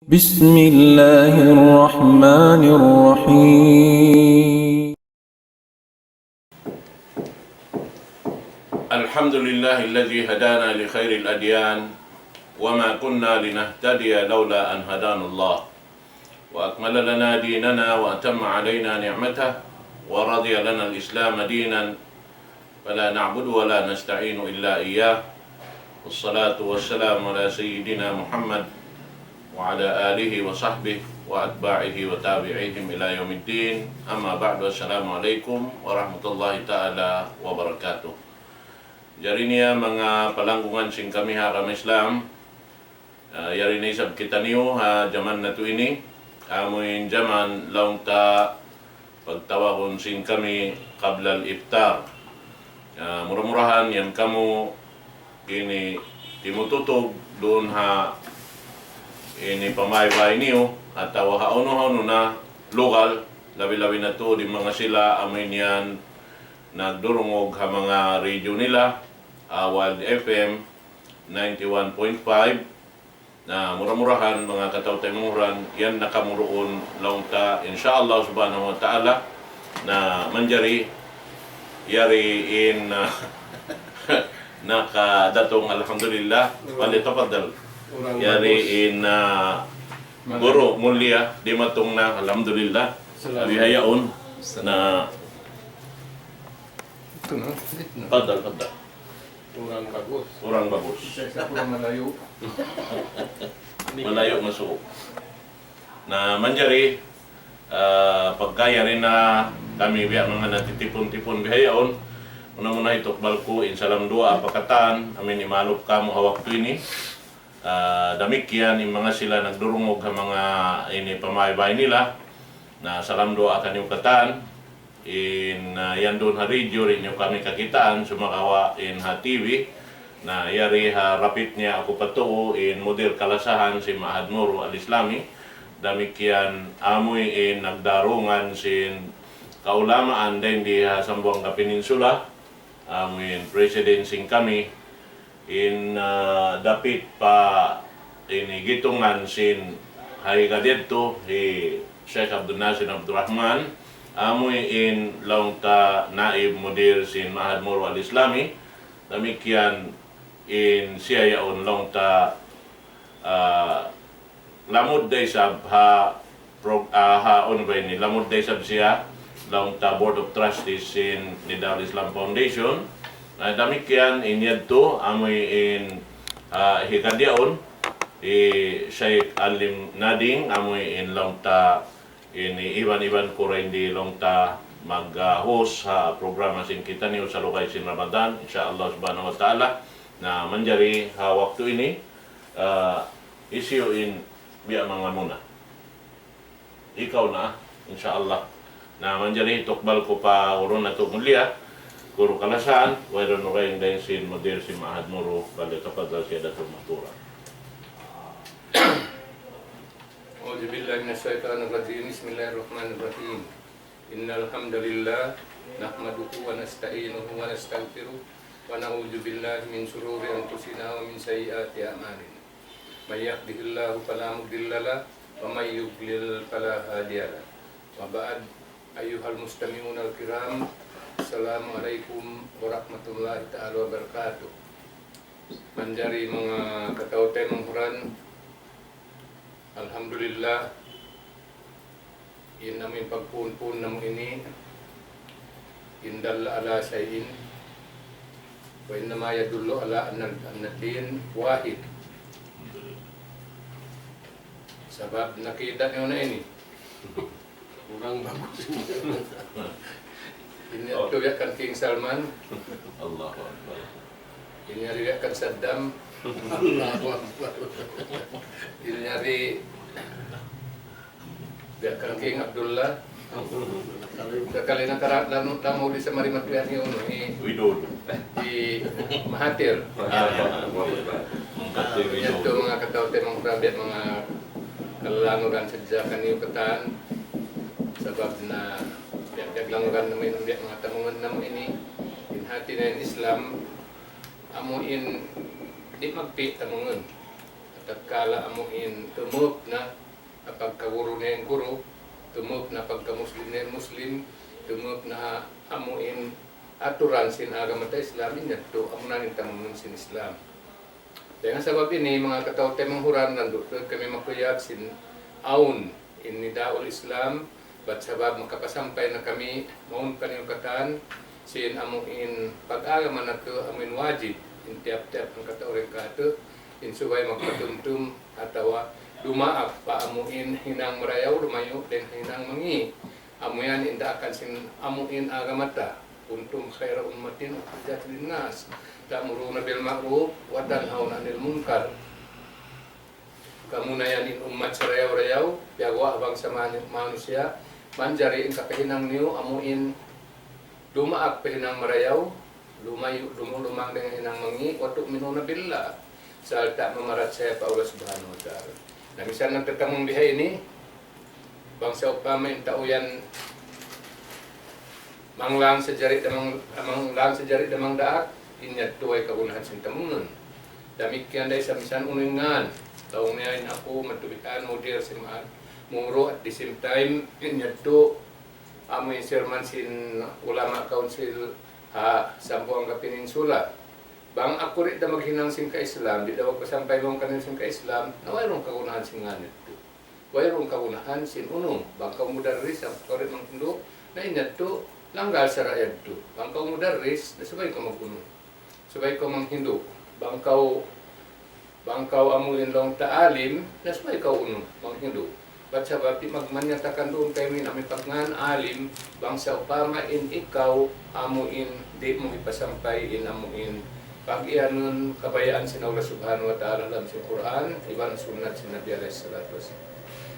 بسم الله الرحمن الرحيم. الحمد لله الذي هدانا لخير الأديان وما كنا لنهتدي لولا أن هدانا الله وأكمل لنا ديننا وأتم علينا نعمته ورضي لنا الإسلام دينا فلا نعبد ولا نستعين إلا إياه والصلاة والسلام على سيدنا محمد وعلى آله وصحبه وأتباعه وتابعيهم إلى يوم الدين. أما بعد، السلام عليكم ورحمة الله تعالى وبركاته. Jari niya mga palanggungan sing kami kami Islam, yari na isab kita niyo jaman na to ini, amoy jaman laong ta pagtawagon sing kami kablal iftar. Murah-murahan yan kamu ini timututog doon ini pamaybay niyo at hauno-hauno na lokal, labi-labi na to di mga sila amin yan nagdurungog ha mga radio nila, Wild FM 91.5 na murah-murahan mga katawtay murahan yan nakamuroon laong ta insyaallah subhanahu wa ta'ala na manjari yari in nakadatong alhamdulillah palito padal yari in guru mulia di matong na alhamdulillah abihayaon na ito na. padal Urang bagus. orang bagus Urang malayo. malayo masuko na manjari pagkaya rin na kami biya mga natitipon-tipon bihayaon muna itokbal ko insalam dua apakatan amin imalop ka mo hawak to ini damikyan yung mga sila nagdurungog ha mga ini pamaybay nila na salam dua akan yung katan in yan doon ha radio rin yung kami kakitaan sumakawa in ha TV na yari ha rapit niya ako patuo in Mudir Kalasahan si Mahad Moro al-Islami damikyan amoy in nagdarungan sin kaulamaan din di ha Sambuanga Peninsula amoy president sing kami in dapit pa inigitungan sin haiga dito Sheikh Abdul Nasir Abdurrahman amoy in laong ta naib mudir sin Mahad Moro al-Islami damikyan in siya yaon laong ta lamod day sab lamod day sab siya laong ta Board of Trustees sin Nidal Islam Foundation damikyan inyad to amoy in hikadyaon Sheikh Alim Nading amoy in laong ta ini iban-iban ko rin di long ta mag-host sa programa sin kita niyo sa Lukay sin Ramadan insyaallah subhanahu wa ta'ala na manjari ha waktu ini issue in biya mga muna ikaw na insyaallah na manjari tokbal ko pa uron na to mulia Guru Kalasahan wala no rin din sin Mudir si Mahad Moro bali tapadal siya dato matura. A'udzu billahi minasyaitonir rajim. Bismillahirrahmanirrahim. Innal hamdalillah nahmaduhu wa nasta'inuhu wa nastaghfiruh wa na'udzu billahi min shururi anfusina wa min sayyiati a'malina. May yahdihillahu fala mudilla lahu wa may yudlil fala hadiya lahu. Wa ba'd ayyuhal mustami'un al-kiram. Assalamualaikum warahmatullahi ta'ala wabarakatuh. Manjari mga katawtay manghuran, alhamdulillah in namin pagpun-pun namo ini indal ala syai'in wa innama yadullu ala annatin wahid sabab nakita nyo na ini urang bagus ini tuyakan King Salman Allahu Akbar ini riyakan Saddam Allahu Akbar ini nyari biarkan King Abdullah sekali nak tamu di Samarimat Pian ini Widodo di Mahathir itu mga katawte mga prabit mga kalanguran sedjakan yung ketan sebab na biar languran namin biar mga tamungan namo ini in hati na Islam amuin di magpi tamungan tatkala amuin tumup na pagkaguro na yung guro, tumup na pagka-Muslim na yung Muslim, tumup na amuin aturan sin agama ta Islam niya to amunan tamun sin Islam. Dengan sebab ini mga kataw temang huran nandut kami makuyab sin aun ini daul Islam bat sebab makapasampay na kami maun kaniukatan sin amuin pag-agama na ke amuin wajib in tiap-tiap ang kataw rekate in subay magpatumtum atau dumaak pa amuin hinang merayaw lumayo dan hinang mangi amuyan inda akan sin amuin agamata untung khaira ummatin ukhrijat linnas ta'muruna bil ma'ruf wa tanhauna 'anil munkar. Kamunayanin umat sarayaw-rayaw piagwa bangsa manusia manjari ka kahinang niyo amuin dumaak pahinang marayaw lumayo lumang dengan hinang mangi wa tu'minuna billah sal tak memarat saya pa Allah Subhanahu wa taala. Nah misal nagtatamong bihay ini bangsa upama yung tauyan manglang sejari damang daak inyat tuay kagunahan sin tamungan. Damikian day sa misan uningan taong niya ako matubikan modir simaan muro at the same time inyat to amoy serman sin ulama council Sambuanga Peninsula. Bang ako rin da maghinang sin ka Islam, di daw pasampay mong kanin sin ka Islam, na wayroong kagunahan sin nganit to. Wayroong kagunahan sin unong, bang kau mudaris ang karit ng tundo, na inyat to langgal sa rakyat to. Bang kau mudaris, na sabay ka maguno. Sabay ka manghindo. Bang kau amuin long taalim, na sabay ka uno, manghindo. Ba't sabab di magmanyatakan doon kayo namin pagngan alim, bang sa upama in ikaw amuin, di mo ipasampay in amuin. Pag iyanon kabayaan sin Allah Subhanahu wa ta'ala dalam si Quran, iban sunat sin Nabi alaihi salatu wasallam.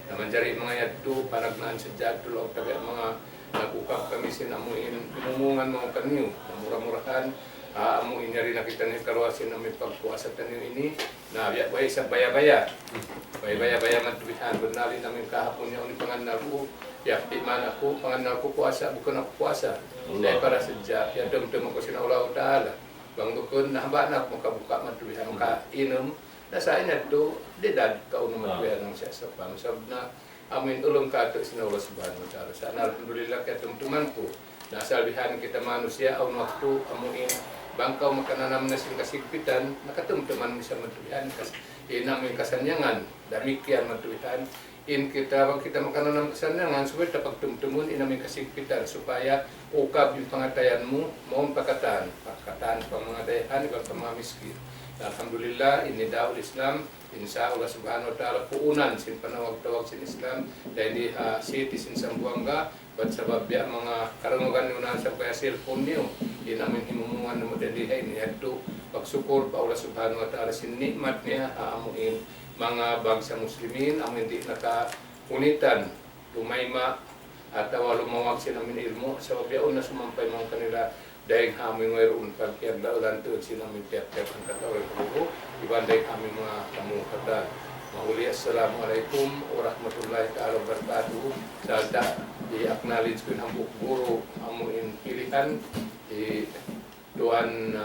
Naman jari mga yadto panagnaan sa jadto og tabi mga nagukap kami sin amuin pinumungan mga kanyo, murah-murahan amuin nyari nakita ni karuasin namin pagpuasa tanyo ini na way sa baya-baya. Baya-baya matubihan benali namin kahapon niya uni panganal ko, di mana ko panganal ko puasa bukan aku puasa. Dahil para sejak ya dem-dem ko sin Allah Ta'ala. Bang dukun nahaba na makabuka matubihan ka inom na sa ina do dedad ka uno matubihan ng siya sa pamsab na amin ulong ka to sin Allah Subhanahu wa ta'ala. Sana alhamdulillah kaya tumtuman ko nasalbihan kita manusia aun waktu amuin bangkaw makananam na sin kasigpitan nakatumtuman sa matubihan kas inamin kasanyangan damikian matubihan in kita makananam kasanyangan supaya dapat tumtumun inamin kasigpitan supaya ukab yung pangatayanmu mohon pakatan pamangadayan ibang mga miskin. Alhamdulillah ini daul Islam insya Allah Subhanahu wa ta'ala puunan sin panawag-tawag sin Islam dahil di city sin Sambuanga bat sabab ya mga karangugan nyo na sa kaya cellphone niyo inamin himumungan mo dahil ini hadto pagsukur pa Allah Subhanahu wa ta'ala sin nikmat niya aamuin mga bangsa muslimin amin di nakaunitan tumayma at lumawag sila min ilmo sabab yaon na sumampay mga kanila dahil amin mayroon pagkiyag daulan to sinamin tiap-tiap ang katawal ko iban dahil amin mga kamukatan mahuli. Assalamualaikum warahmatullahi ta'ala wabarakatuh. Salta i-acknowledge ko ng guru amuin pilihan doan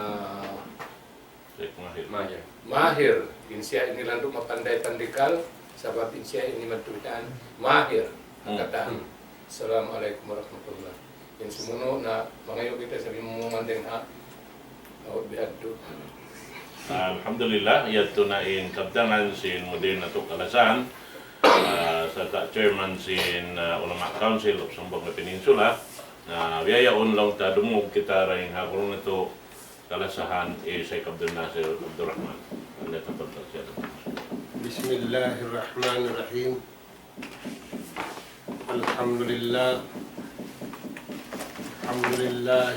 Mahir insya ini landu mapandai-pandikal sabab insya ini matutan Mahir angkatan. Assalamualaikum warahmatullahi yang semuno na mangayo kita sa mumandeng awat bihadto. Alhamdulillah yadto na in kabdangan sin modern na to kalasan sa chairman sin Ulama Council of Sambuanga Peninsula na biyayaon lang ta dumog kita ring hagulong na to kalasahan Sheikh Abdul Nasir Abdul Rahman. Bismillahirrahmanirrahim. Alhamdulillah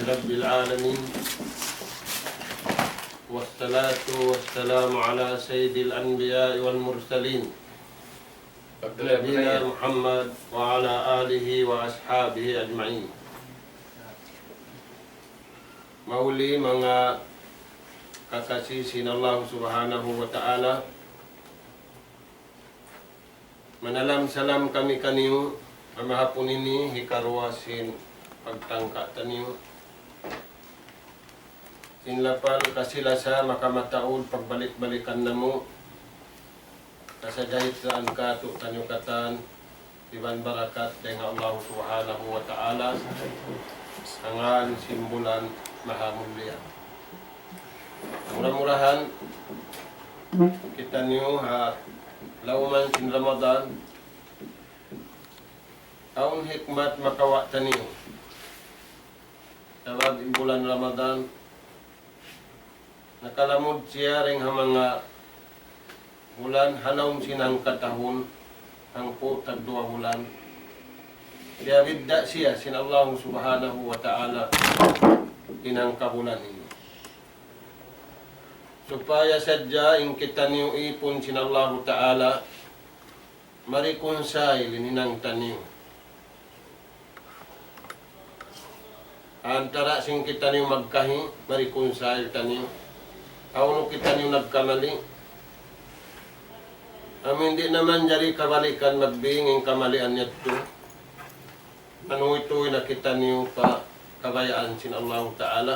Rabbil Alamin. Wassalatu wassalamu ala sayyidil anbiya wal mursalin Nabiyina Muhammad wa ala alihi wa ashabihi ajma'in. Mauli mga kakasisin Allah Subhanahu wa ta'ala, manalam salam kami kaniyo mamahapon ini hikarwasin pagtangka taniyo sinlapal kasilasa makamataod pagbalik-balikan namo Kasajahit sa angkato tanyukatan iban barakat dengan Allah Subhanahu wa taala sangan simbulan maha mulia. Mudah-mudahan kita niyo lauman sin Ramadan taon hikmat makawa taniyo. Sabab bulan Ramadan nakalamod siya ring mga bulan halawm sinang katahon ang po tag 2 bulan. Kaya bidda siya sin Allah Subhanahu wa taala inang kabulan ini. Supaya sadya ing kita niyo ipon sin Allah taala marikonsay lininang taniyo. Antara sing kita niyo magkahi marikonsay taniyo. Kauno kita niyo nagkamali. Amin di naman jari kabalikan magbinging kamalian nito. Ano ito na kita niyo pa kabayaan sin Allah Ta'ala.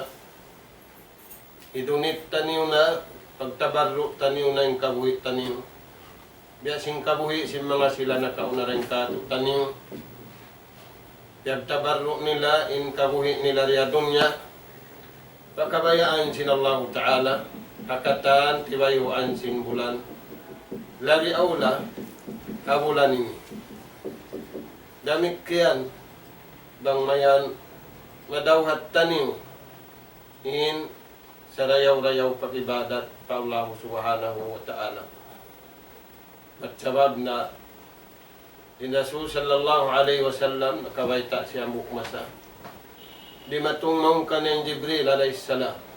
Idunit taniyo na pagtabarro taniyo na yung kabuhi taniyo. Biasing kabuhi sin mga sila nakauna rin kato taniyo. Pagtabarro nila in kabuhi nila riyadunya. Pakabayaan sin Allah Ta'ala. Hakatan tibayuan sin bulan. Lagi aula kabulan ini. Demikian bang mayan madawhat taniyo in sarayaw-rayaw pakibadat pa Allah Subhanahu wa ta'ala. At sabab na din Rasul sallallahu alaihi wasallam nakabaita siya mukmasa. Di matungmaw kanang Jibril alayhi salam.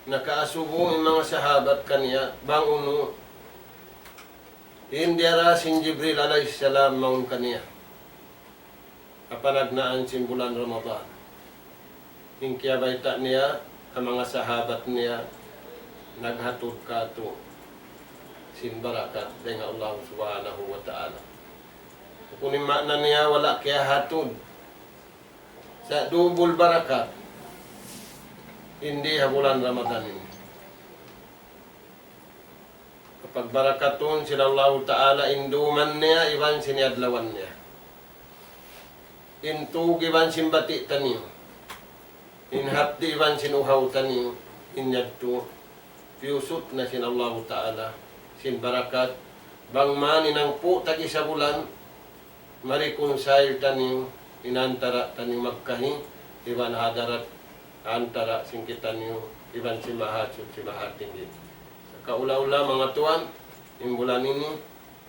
Nakaasubo ang mga sahabat kaniya bang uno hindi arasin Jibril alayhi salam maun kaniya kapanagnaan sin bulan Ramadan hingkaya baita niya ang mga sahabat niya naghatod kato sin barakat dengan Allah Subhanahu wa ta'ala. Kunin makna niya wala kaya hatod sa dubul barakat hindi bulan Ramadan ini. Kapag barakaton sila Allah Ta'ala, induman niya, iban siniadlawan niya. Intug iban simbati taniyo. Inhapdi iban sinuhaw taniyo. Inyadto, piusot na sin Allah Ta'ala. Sin barakat, bang maninang po tagi sa bulan, marikonsayl taniyo, inantara taniyo magkahi, iban hadarat antara singkitan niyo iban si mahatsud si mahatinggi. Sa kaula-ula mga tuan, yung bulan ini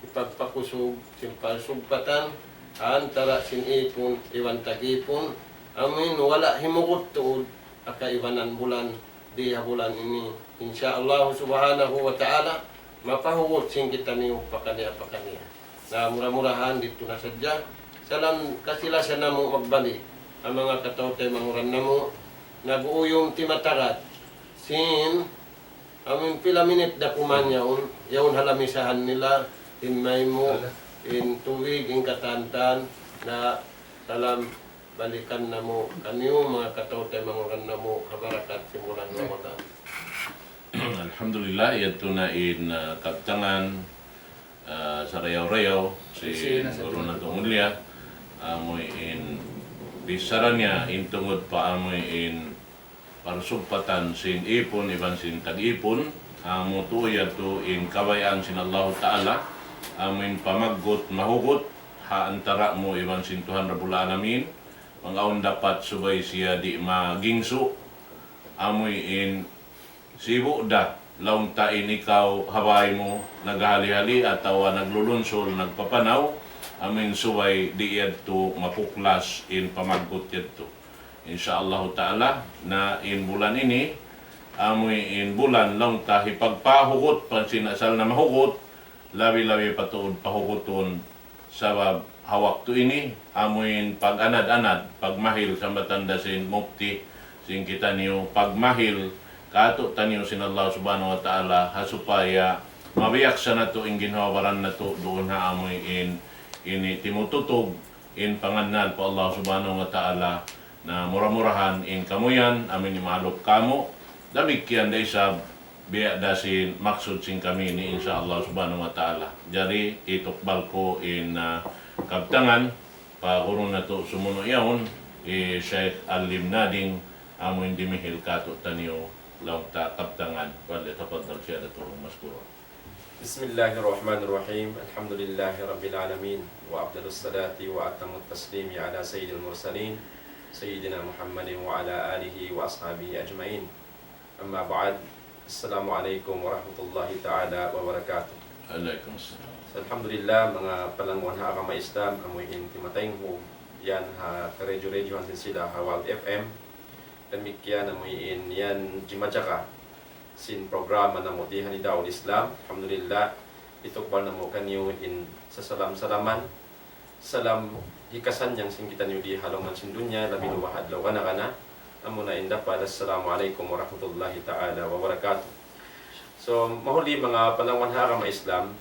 ipagpakusog sin palsugpatan antara sin ipon iban tagipon amin wala himukot tuod aka ibanan bulan di bulan ini. Insyaallah Subhanahu wa ta'ala mapahugot singkitan niyo pakaniya. Na murah-murahan dito na sadya. Salam kasilasan namo magbalik ang mga katawtay manguran namo nabuo yung timatarat sin amin pila minit da kumanyaon yaon halamisahan nila in may mo in tuwig in katantan na salam balikan na mo kanyo mga katawtay manguran na mo habarakat simulan Ramadan. Alhamdulillah yato na in kaptangan sa rayaw-rayaw si Guru na Tungulya amoy in bisara niya in tungod pa amoy in parsugpatan sin ipon iban sin tag-ipon amo tuya to in kabayaan sin Allah Ta'ala amoy pamaggot mahugot ha antara mo iban sin Tuhan Rabbul Alamin mangaon dapat subay siya di magingso amoy in sibo da laun tain ikaw habay mo naghali-hali atawa naglulunsol nagpapanaw amin subay di yadto mapuklas in pamaggot yadto. Insyaallah Ta'ala na in bulan ini amoy in bulan lang tahi pagpahugot pansinasal na mahugot labi-labi patuod pahugoton sabab hawak to ini amoy pag-anad-anad pagmahil sa matanda sin mukti sin kita niyo pagmahil kato tanyo sin Allah Subhanahu wa Ta'ala hasupaya mabiyak sa nato in ginhawaran nato doon ha amoy in ini timututog in panganan po Allah Subhanahu wa Ta'ala na mura-murahan in kamuyan amin imalok kamo damikyan day sa biya dasin maksud sing kami ni insyaallah subhanahu wa ta'ala. Jari itukbal ko in kabtangan pagurong na to sumuno yaon Sheikh Alim Nading amo hindi mihil kato taniyo law ta kabtangan wala tafaddal siya dato maskuro. Bismillahirrahmanirrahim. Alhamdulillahi rabbil alamin wa afdalus salati wa atamut taslimi ala sayyidil mursalin sayyidina Muhammadin wa ala alihi wa ashabihi ajmain. Amma ba'd. Assalamualaikum warahmatullahi ta'ala wabarakatuh. Waalaikumsalam. So, alhamdulillah mga palangwan ha agama Islam amoy intimatayng ho yan ha karedyo-redyo hansin sila ha Wild FM dan mikyan amoy in yan jimajaka sin programa na mo dihan ni Daud Islam. Alhamdulillah itukbal na mo kanyo in sa salam-salaman salam hikasan yang sin kita niyo di halongan sin dunya labi luwa adlaw kana amo na inda pa. Assalamualaikum warahmatullahi ta'ala wabarakatuh. So mahuli mga palangwan ha agama Islam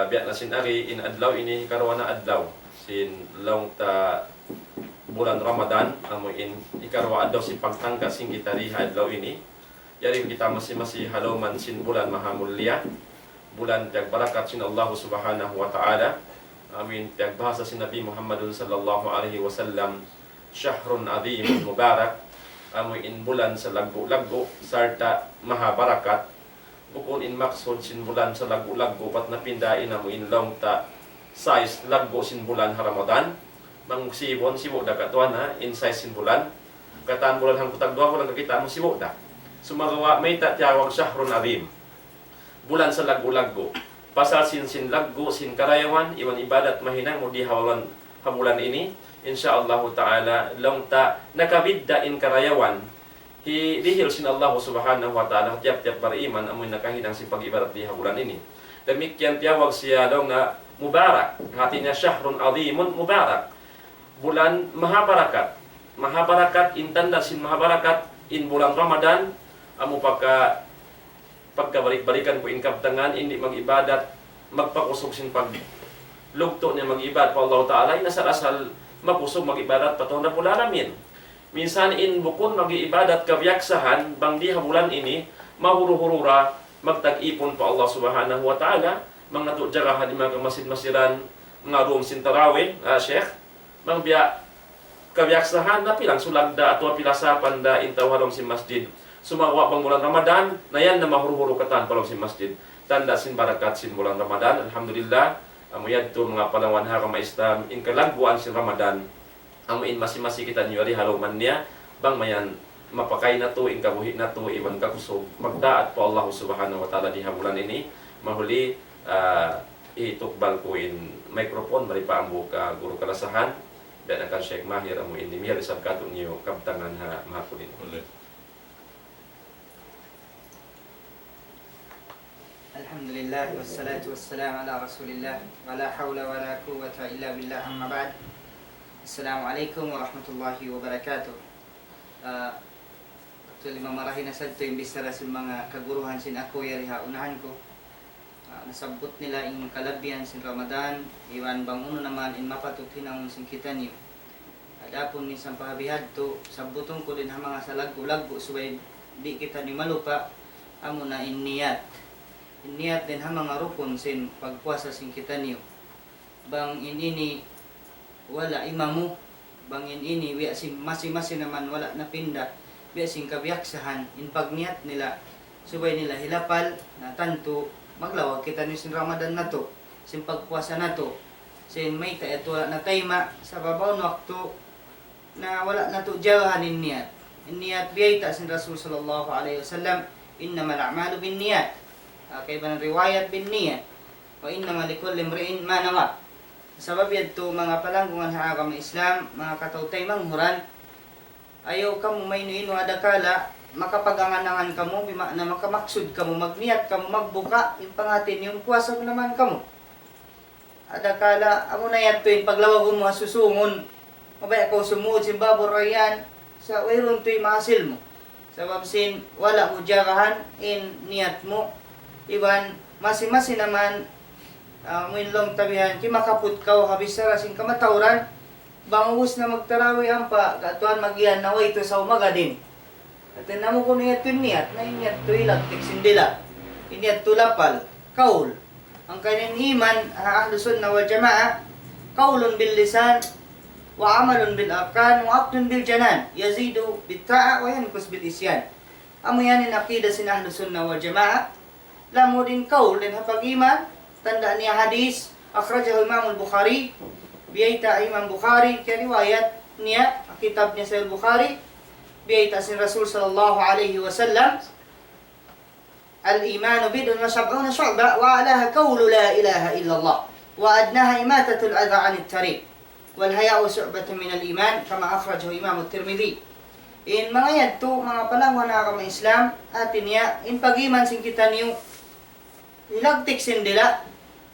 biya na sin ari in adlaw ini karon na adlaw sin long ta bulan Ramadan amo in ikarwa adlaw si pagtangka sing kita ri adlaw ini yari kita masih haloman sin bulan mahamulya bulan tiagbarakat sin Allah subhanahu wa ta'ala amin tiagbahasa sin Nabi Muhammadun sallallahu alaihi wasallam syahrun azim mubarak amo in bulan sa lagu-lagu sarta mahabarakat bukod in maksud sin bulan sa lagu-lagu pat napindain amo in long ta size lagu sin bulan ha Ramadan mangsibon sibo da katuan ha in size sin bulan kataan bulan hang putag dua bulan kita mo sibo da sumagawa may tiyawag syahrun azim bulan sa lagu-lagu pasal sin lagu sin karayawan iwan ibadat mahinang mo di hawalan habulan ini insyaallah taala long ta nakabidda in karayawan dihil sin Allah subhanahu wa ta'ala tiap-tiap beriman amoy nakahinang si pag-ibadat di bulan ini. Demikian tiyawag siya daw na mubarak. Hatinya syahrun azimun mubarak. Bulan mahabarakat. Mahabarakat intanda sin mahabarakat in bulan Ramadan amo pagkabalik-balikan ko in kabtangan hindi mag-ibadat magpakusog sin paglugto niya mag-ibad pa Allah ta'ala inasal-asal magkusog mag-ibadat patong na pulalamin. Minsan in bukon mag-iibadat kabyaksahan bang di bulan ini mahuru-hurura magtag-ipon pa Allah subhanahu wa ta'ala mga tujarahan mga kamasid-masiran mga room sin tarawih Sheikh mang biya kabyaksahan na pilang sulagda at pilasapan da intawalong si masjid sumawa pang bulan Ramadan na yan na mahuru-huru katan palong si masjid tanda sin barakat sin bulan Ramadan. Alhamdulillah amuyad to mga palangwan ha kama Islam in kalagbuan sin Ramadan amuin masih kita nyuari haloman niya bang mayan mapakay na to in kabuhi na to iwan kakusog magdaat po Allah subhanahu wa ta'ala di bulan ini mahuli itukbal ko in microphone maripa ang buka guru kalasahan dan akan Sheikh Mahir amuin dimiyar isab kato niyo kabtangan ha mahapulin ulit. Alhamdulillah wassalatu wassalamu ala rasulillah wala hawla wala quwwata illa billah amma ba'd. Assalamualaikum warahmatullahi wabarakatuh. Actually mamarahin na sad to imbis sa mga kaguruhan sin ako yari unahan ko. Nasabot nila in kalabian sin Ramadan iwan bang uno naman in mapatut hinang sin kita niyo. Adapon ni sang pahabihad to sabutong ko din ha mga sa lagu-lagu subay di kita ni malupa amo na in niyat. In niyat din ha mga rukun sin pagpuasa sin kita niyo. Bang ini wala imamu bangin ini wiya sin masing-masing naman wala na pinda wiya sin kabyaksahan in pagniat nila subay nila hilapal na tanto maglawag kita ni sin Ramadan na to sin pagpuasa na to sin may ito na tayma sa babaw ng waktu na wala na to jawahan in niyat biyay ta sin Rasul sallallahu alaihi wasallam innamal a'malu bin niyat kay ba ng riwayat bin niyat wa innamal likulli imri'in ma nawa. Sabab yadto mga palanggungan ha agama Islam, mga katautay manghuran, ayaw kamo may nuino adakala, makapaganganangan kamo, na makamaksud kamo, magniyat kamo, magbuka, yung pangatin, yung puwasa mo naman kamo. Adakala, amo na yadto yung paglawag mo susungon, mabaya ko sumuod sin babor rayan, sa wayron to yung mahasil mo. Sabab sin, wala mo jarahan, in niyat mo, iban, masi-masi naman, minlong tabihan ki makaput kaw habis sa rasing kamatawran bangus na magtarawi ang pa katuan magian naway to sa umaga din At namo ko niya niat, na niat to ilagtik sindila. Iniat to lapal, kaul. Ang kanyang iman, Ahlus Sunnah wal Jamaah, kaulun bil lisan, wa amalun bil arkan, wa aqdun bil janan. Yazidu bit ta'a wa yanqus bil isyan. Amo yan ang akida sin Ahlus Sunnah wal Jamaah. Lamo din kaul din hapag iman, tandaan niya hadis, akhrajahu Imam al-Bukhari, biyayta Imam Bukhari, kaya riwayat niya, kitab niya sa Bukhari, biyayta sin Rasul sallallahu alaihi wasallam, al-imanu bid'un wa sab'una syu'ba wa alaha qawlu la ilaha illallah wa adnaha imatatul adha 'anit tariq wal haya'u syu'batun min al-iman kama akhrajahu Imam at-Tirmidhi. In mga yadto, mga palangwa na ka Islam, atin niya, in pagiman sin kita niyo, ilagtik sin dila,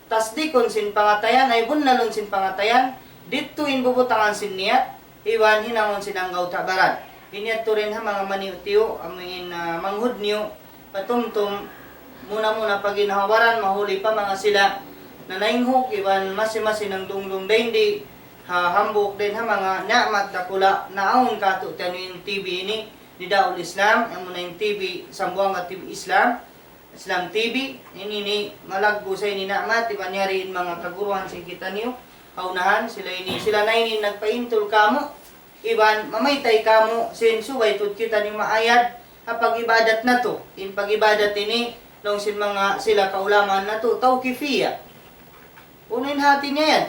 tasdikon sin pangatayan, ay bunnalon sin pangatayan, dito in bubutangan sin niyat, iwan hinangon sin ang tabaran. Inyat to rin ha mga maniutiyo, amin manghud niyo, patumtum, muna pag inahawaran, mahuli pa mga sila, na nainghok, iwan masi-masi ng dungdung daindi, hambok din ha mga na'mat dakula, naawon ka to tanuin TV ini, di Daul Islam, ang muna yung TV, Sambuanga TV Islam TV, ini malagbo sa ini na'mat, iwan nyariin mga kaguruhan sin kita niyo, aunahan, sila na ini nagpaintol kamo, iban mamaytay kamo sin subay tud kita ni maayad hapag ibadat na to in pag-ibadat ini long sin mga sila kaulaman na to tawqifiyya unin hati niya yan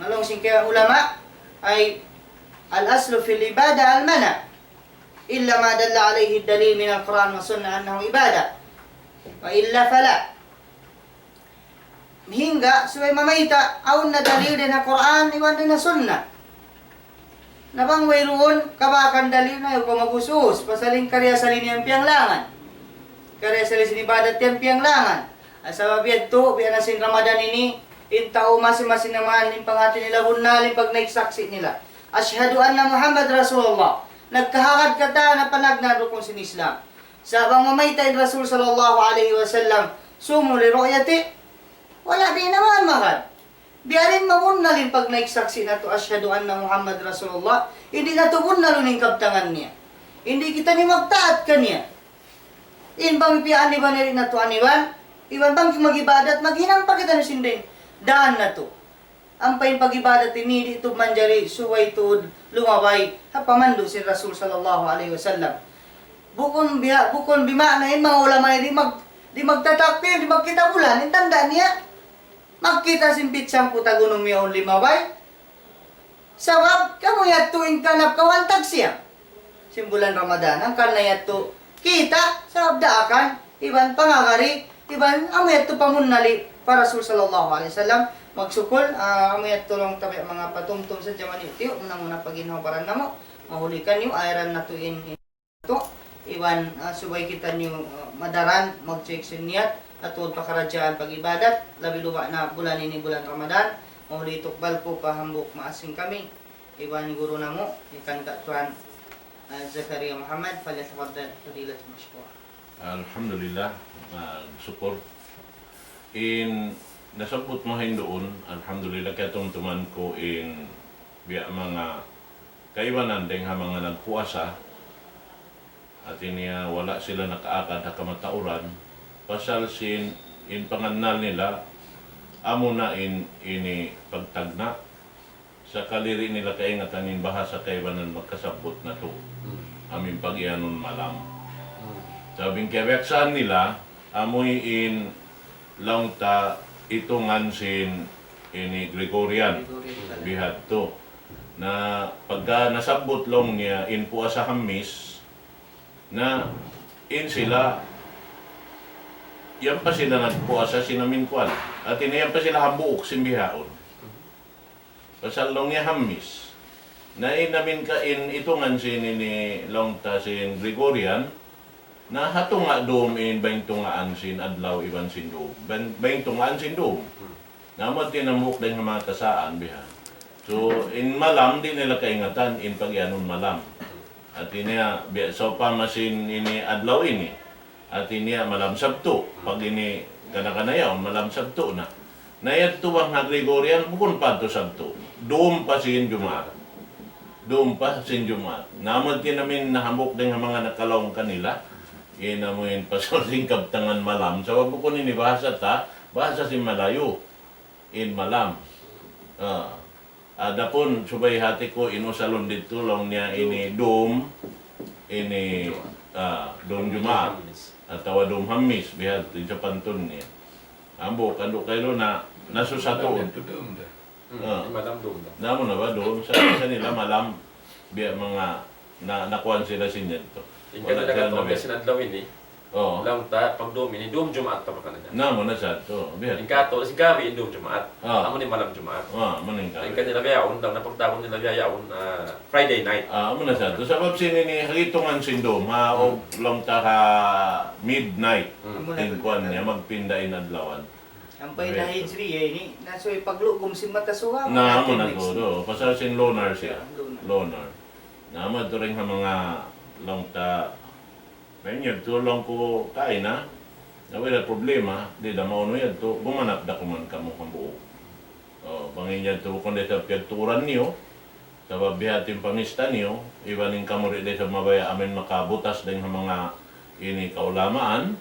nalong sin kaya ulama ay al-aslu fil ibada al-mana illa ma dalla alayhi dalil min al-Quran wa sunnah annahu ibada wa illa fala hingga subay mamayta aun na dalil din na Quran iwan din na sunnah nabang mayroon kabakan dalil na yung kumagusus pasaling karya sa linyang piyanglangan karya sa linyang ibadat yan piyanglangan asa mabiyad to biya na sin Ramadan ini intao masi-masi naman yung pangati nila hunalin pag naiksaksi nila ashhadu anna Muhammad Rasulullah nagkahakad kata na panagnado kong sin Islam sa bang mamaytay Rasul sallallahu alaihi wasallam sumo li ru'yati wala din naman mahal biyarin mamunalin pag naiksaksi na to asyhadu anna Muhammad Rasulullah, hindi na to munalin yung kabtangan niya. Hindi kita ni magtaat kanya. In bang ipiyaan ni rin na to aniwan, iwan bang mag-ibadat, maghinang pa kita na sindin. Daan na to. Ang pain pag-ibadat ini dito manjari, suway to lumaway, hapamando si Rasul sallallahu alaihi wasallam. Bukon bima na yun, mga ulama di magtatakpil, di magkita bulan, tandaan niya. Magkita simpit siyang putagunong miyaon limaway. Sabab, kamu yato in kanap kawantag siya. Simbulan Ramadan, ang kanayat to kita, sabab daakan, iban pangagari, iban amayat to pamunali para Rasul sallallahu alaihi wasallam magsukol, amayat to lang tabi mga patumtum sa jaman itiyo, muna paginawaran na mo, mahulikan niyo, ayran na to in to, iban subay kita niyo madaran, mag-check siniyat, at tuod pakaradyaan pag-ibadat, labi lupa na bulan ini bulan Ramadan, mahuli tukbal ko pahambok maasing kami, iwan ni guru namo, ikan Tuan Zakaria Muhammad, falyatafaddal fadilat mashkura. Alhamdulillah, support. Nasabot mo doon, alhamdulillah kaya tumtuman ko biya mga kaiwanan ding mga nagpuasa at iniya wala sila nakaakad na kamatauran pasal sin panganal nila amo na ini pagtagna sa kaliri nila kaingatan in bahasa kaiwanan magkasabot na to amin pag-ianon malam sabing kayaksan nila amoy laung ta itungan sin ini Gregorian bihat to na pagka nasabot long niya puasa Hamis na sila yan pa sila nagpuasa sinaminkuan at yan pa sila habuok simbihaon pasalong niya Hamis na namin itungan sin ni long ta sin Gregorian na hatunga dom baing tungaan sin adlaw iban sin dom baing tungaan sin dom namot tinamuk din mga kasaan biha so malam di nila kaingatan pagyanon malam at iniya so pa masin ini adlaw ini at iniya malam Sabto pag ini kanakanayaw malam Sabto na nayat tuwang na Gregorian bukon pa to Sabto dom pa sin Jumaat doon pa sin Jumat. Namod namin nahambok din ang mga nakalawang kanila. Inamuin pasoling kabtangan malam. Sa wag ko nini bahasa ta, bahasa si Malayo. In malam. Ada pun subay hati ko inusalon dito lang niya ini dom ini dom Jumat atau dom Hamis bihat di pantun niya. Ambo kando kayo na nasusato. Malam doon daw. Namo na ba doon sa nila malam biya mga nakuan sila sinyan to. Ingka na dagat ang sinadlawin ni. Oh. Lang ta pag doon ini doon Jumaat pa ka na dyan. Namo na sa to. Biya. Ingka to si gabi doon Jumaat. Ah. Amo ni malam Jumaat. Maning ka. Ingka nila gayaon daw napagtapon nila gayaon Friday night. Amo na sa to. Sa babsin ni hagitungan sindom ha og long ta ka midnight. In kuan niya magpindain adlawan. Ang pay na hijri ni nasoy paglugom si matasuwa. Namo na to do. Pasal sin lonar siya. Lonar. Namo to ring mga long ta Ngayon, tulong ko kain na. Wala problema, di na mauno yan to. Bumanap na kuman kamo kang buo. Pangin yan to kung sa piyaturan niyo, sa babihating pangista niyo, iwanin kamo rin sa mabaya amin makabutas din ng mga ini kaulamaan.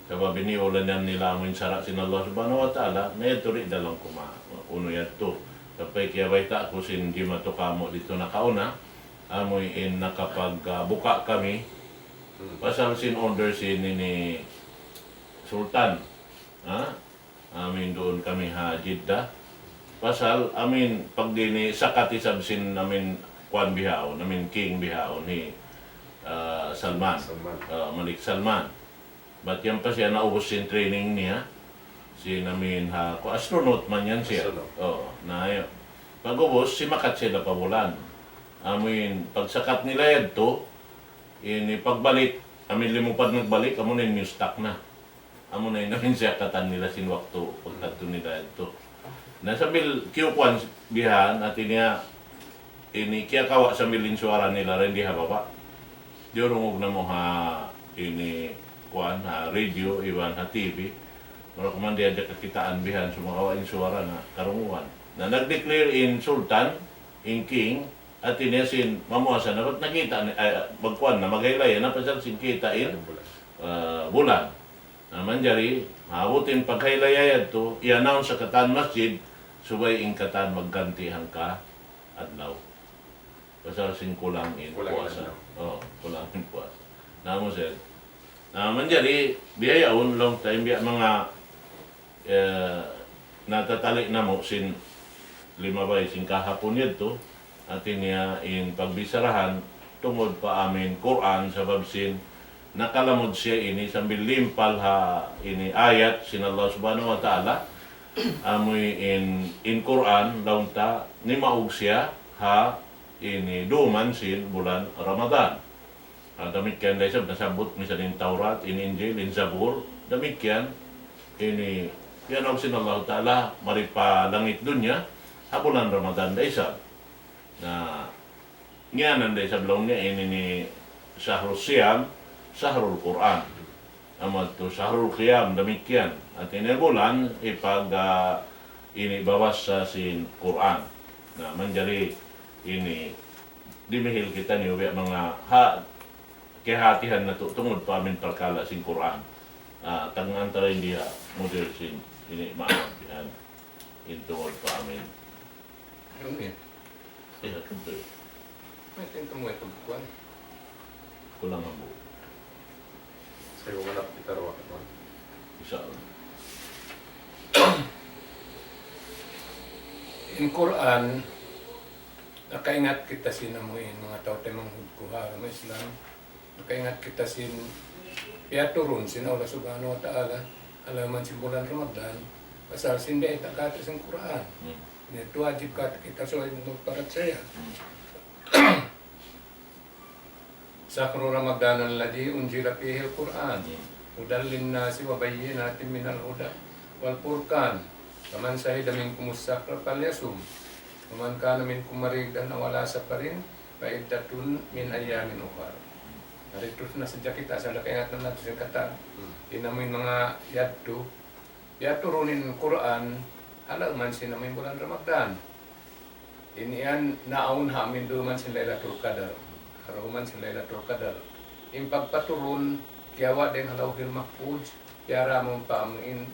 Sa babiniulan yan nila amin sarak sin Allah subhanahu wa ta'ala, na ito rin dalang kuma. Uno yan to. Kapag kiyabay ta ako sin di matukamo dito na kauna, amoy in nakapagbuka kami pasal sin order sin ni Sultan. Amin doon kami ha Jeddah. Pasal amin pag dini sakati sabsin namin kwan bihao, namin king bihao ni Salman. Malik Salman. But yan pa siya naubos sin training niya. Si namin ha ko astronaut man yan siya. Na yun. Pag ubos si makat sila pabulan. Amin pagsakat nila yan to ini pagbalik, amin limupad nagbalik, amo na yung stock na. Amo na yun namin siya katan nila sin wakto pagkato nila ito. Nasa bil Q1 bihan at niya ini kaya kawa sa milinsuara nila rin di ha baba. Diyorong na mo ha ini kuan ha radio, iwan ha TV. Mara kuman diya kakitaan bihan sumakawa insuara na karunguan. Na nag-declare in Sultan, in King, at tinasin mamuasa na ba't nakita magkuan na magaylay na pasal sin kita in bulan manjari mabutin paghaylay to i-announce sa Katan Masjid subay in Katan magganti hangka adlaw pasal sin kulang in puasa kulang in puasa namo sir manjari biyayaon long time biya mga natatali na mo sin limabay sin kahapon yadto atin niya in pagbisarahan tungod pa amin Quran sa babsin nakalamod siya ini sambil limpal ha ini ayat sin Allah subhanahu wa ta'ala amoy in Quran daw ta ni maug siya ha ini duman sin bulan Ramadan. Demikian dahil nasabot misalnya in Taurat, in Injil, in Zabur, demikian ini yan ang sin Allah ta'ala maripa langit dunya ha bulan Ramadan dahil na ngayon dahil sa belong niya ini ni Syahrul Siyam, Syahrul Quran. Amad to Syahrul Qiyam, demikian. At ini bulan ipag ini bawas sa sin Quran. Na manjari ini dimihil kita niyo mga kehatihan na tungod pa amin perkala sin Quran. Tangan antara India model sin ini maaf yan. Tungod pa amin. Iya, tentu. May tingin mo ito kuan. Kulang ang buo. Sa'yo malap kita raw ako. Isa. In Quran, nakaingat kita sinamuin mga tao tayo manghugkuha ng Islam. Nakaingat kita piaturun sin Allah subhanahu wa ta'ala alaman si bulan Ramadan pasal sindi ay takati sa Quran. Itu wajib kita soal para saya. Sahru Ramadan alladhi unzila fihi al-Qur'an hudan lin-nasi wa bayyinatin minal huda wal furqan. Faman shahida minkum as-sahra falyasum. Faman kana minkum maridan aw ala safarin fa iddatun min ayyamin ukhra. Dari terus na sejak kita sa kaingatan natin sa kata inamin mga yadto turunin Quran halal man sinamin bulan Ramadan. Inian naon hamin duman sin Lailatul Qadar. Haruman sin Lailatul Qadar. Impagpaturun kiawa deng halawhil mahfuz kiara mong paamin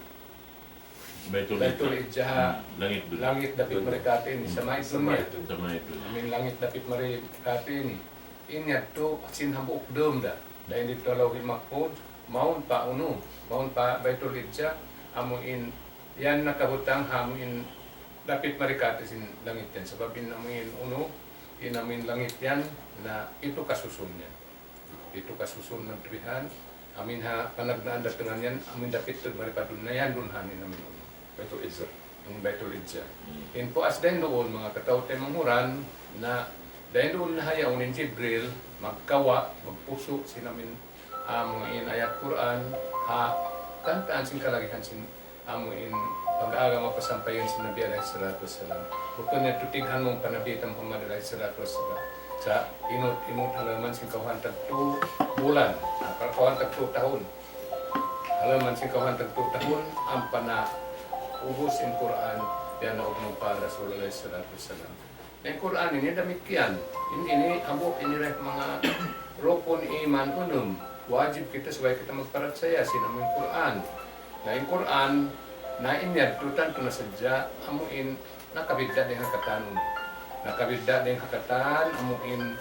Baitul Baitul Izzah Langit dulu. langit dapit mereka ini sama itu Sama niya. itu. Sama itu. Amin langit dapit mereka ini. Inya tu sin hambuk dum dah. Dan di halawhil mahfuz maun pa maun pa Baitul Izzah amuin yan nakabutang hamuin dapit mereka sin langit yan sebab inamin inamin langit yan na itu kasusunnya. Itu kasusun ng Tuhan. Amin ha panagnaan datangan yan amin dapit tud mereka dunayan dunhanin amin Baitul Izzah. yung Baitul Izzah. Info as din doon mga katao tayo manghuran na dahil doon na hayaw ni Jibril magkawa, magpuso sinamin amuin ayat Quran ha kantaan sin kalagihan sin amuin pag-aga mapasampayan si Nabi alaihi salatu wassalam. Bukod niya tutighan mong panabitan Muhammad alaihi salatu wassalam sa inut halaman sin kawan tagtu bulan, kawan tagtu tahun. Halaman sin kawan tagtu tahun ang pana ubus in Quran yan na ugmong pa Rasulullah sallallahu alaihi wasallam. Ang Quran ini demikian. Ini ambok ini mga rukun iman unum. Wajib kita supaya kita magparatsaya sinaming Quran. Na yung Quran na inyadtutan to na sadya amuin nakabigda din hakatan. Nakabigda din hakatan amuin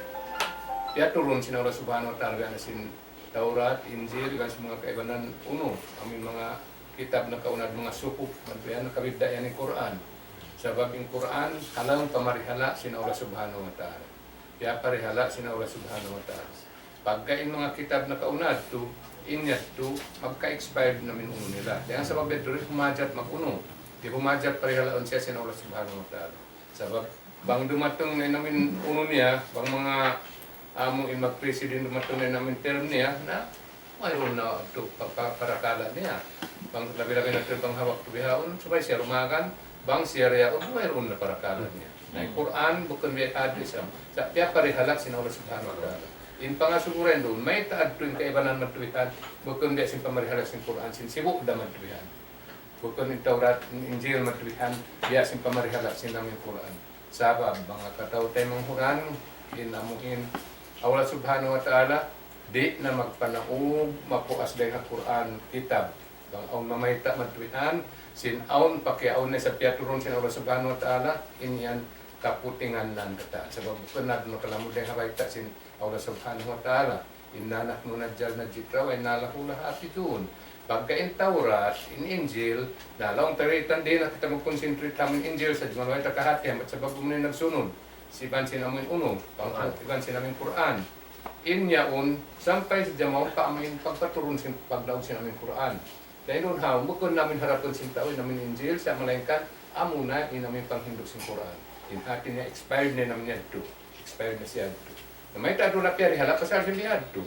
ya turun sin Allah Subhanahu wa taala na sin Taurat, Injil, kan mga kaibanan uno. Amin mga kitab na kaunad mga sukup magbiyan nakabigda yan ni Quran. Sebab yung Quran halang pamarihala sin Allah Subhanahu wa taala. Ya parihala sin Allah Subhanahu wa taala. Pagka yung mga kitab na kaunad to inyat to magka-expired namin uno nila. Kaya sabab ito rin humajat mag-uno. Di humajat parihalaon siya sin Allah Subhanahu wa taala. Sabab bang dumatong na namin uno niya, bang mga among mag-president dumatong na namin term niya na mayroon na ito parakala niya. Bang labi-labi na ito bang hawak tubihaon, subay siya rumagan, bang siya riyaon, mayroon na parakala niya. Na yung Quran, bukan may hadis siya. Kaya parihalat sin Allah Subhanahu wa taala. In pangasuguran doon, may taad tuwing kaibanan matuwihan, bukan dia sin pamarihalat sin Quran, sin sibuk da matuwihan. Bukan yung Taurat, Injil matuwihan, dia sin pamarihalat sin namin Quran. Sabab, mga kataw tayo mong Quran, inamuhin, Allah Subhanahu wa ta'ala, di na magpanaog, mapuas dahil ang Quran, kitab. Bang aun mamayta matuwihan, sin aun pakiaun na sa piaturon sin Allah Subhanahu wa ta'ala, inyan kaputingan nan kata. Sebab bukan na doon kalamud dahil habayta sin Allah Subhanahu wa ta'ala. Inna nahnu nazzalna dzikra wa inna lahu lahafizun. Pagka in Taurat, in Injil, na laong taritan din na kita mag-concentrate namin Injil sa Jumalaway takahati, at sabab mo na nagsunod. Si Bansin amin uno, Bansin amin Quran. Inyaon, sampay sa Jamaw pa amin pagpaturun sin pagdaon sin amin Quran. Dahil nun ha, bukod namin harapon sin tao namin Injil, sa malangkan, amuna in amin panghindog sin Quran. In atin niya, expired na namin yan ito. Expired na siya ito. Na may tado na piyari, halap pasal siya ito.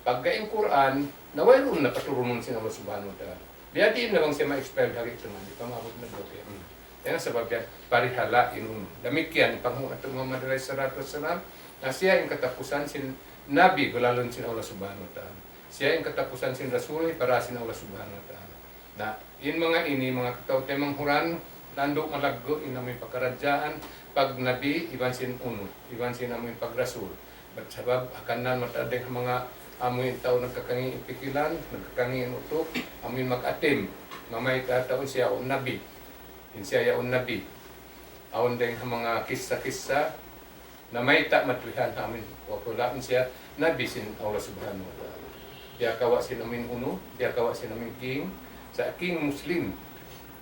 Pagkain Quran, nawayroon na paturunon sin Allah Subhanahu wa ta'ala. Biyatiin na bang siya ma-expired hari ito man, di pa maabot na doon. Yan ang sabab yan, parihala inun. Damikyan, panghungat ng Muhammad alaihi salatu wassalam, na siya yung katapusan sin Nabi, gulalon sin Allah Subhanahu wa ta'ala. Siya yung katapusan sin Rasul, para sin Allah Subhanahu wa ta'ala. Na, in mga ini, mga kataw temang huran, nando malaggo, in amoy pagkaradyaan, pag Nabi, iban sin uno, iban sin amoy pag-Rasul. Ba't sabab, akan na matadeng mga amoy tao nagkakangi ipikilan, nagkakangi inutok, amoy mag-atim, mamay kataon siya o Nabi. Siya yaon Nabi. Aon din mga kisa-kisa na may tak matwihan amin. Wakulaan siya Nabi sin Allah Subhanahu wa ta'ala. Kaya kawa sin amin uno, kaya kawa sin amin king, sa king Muslim.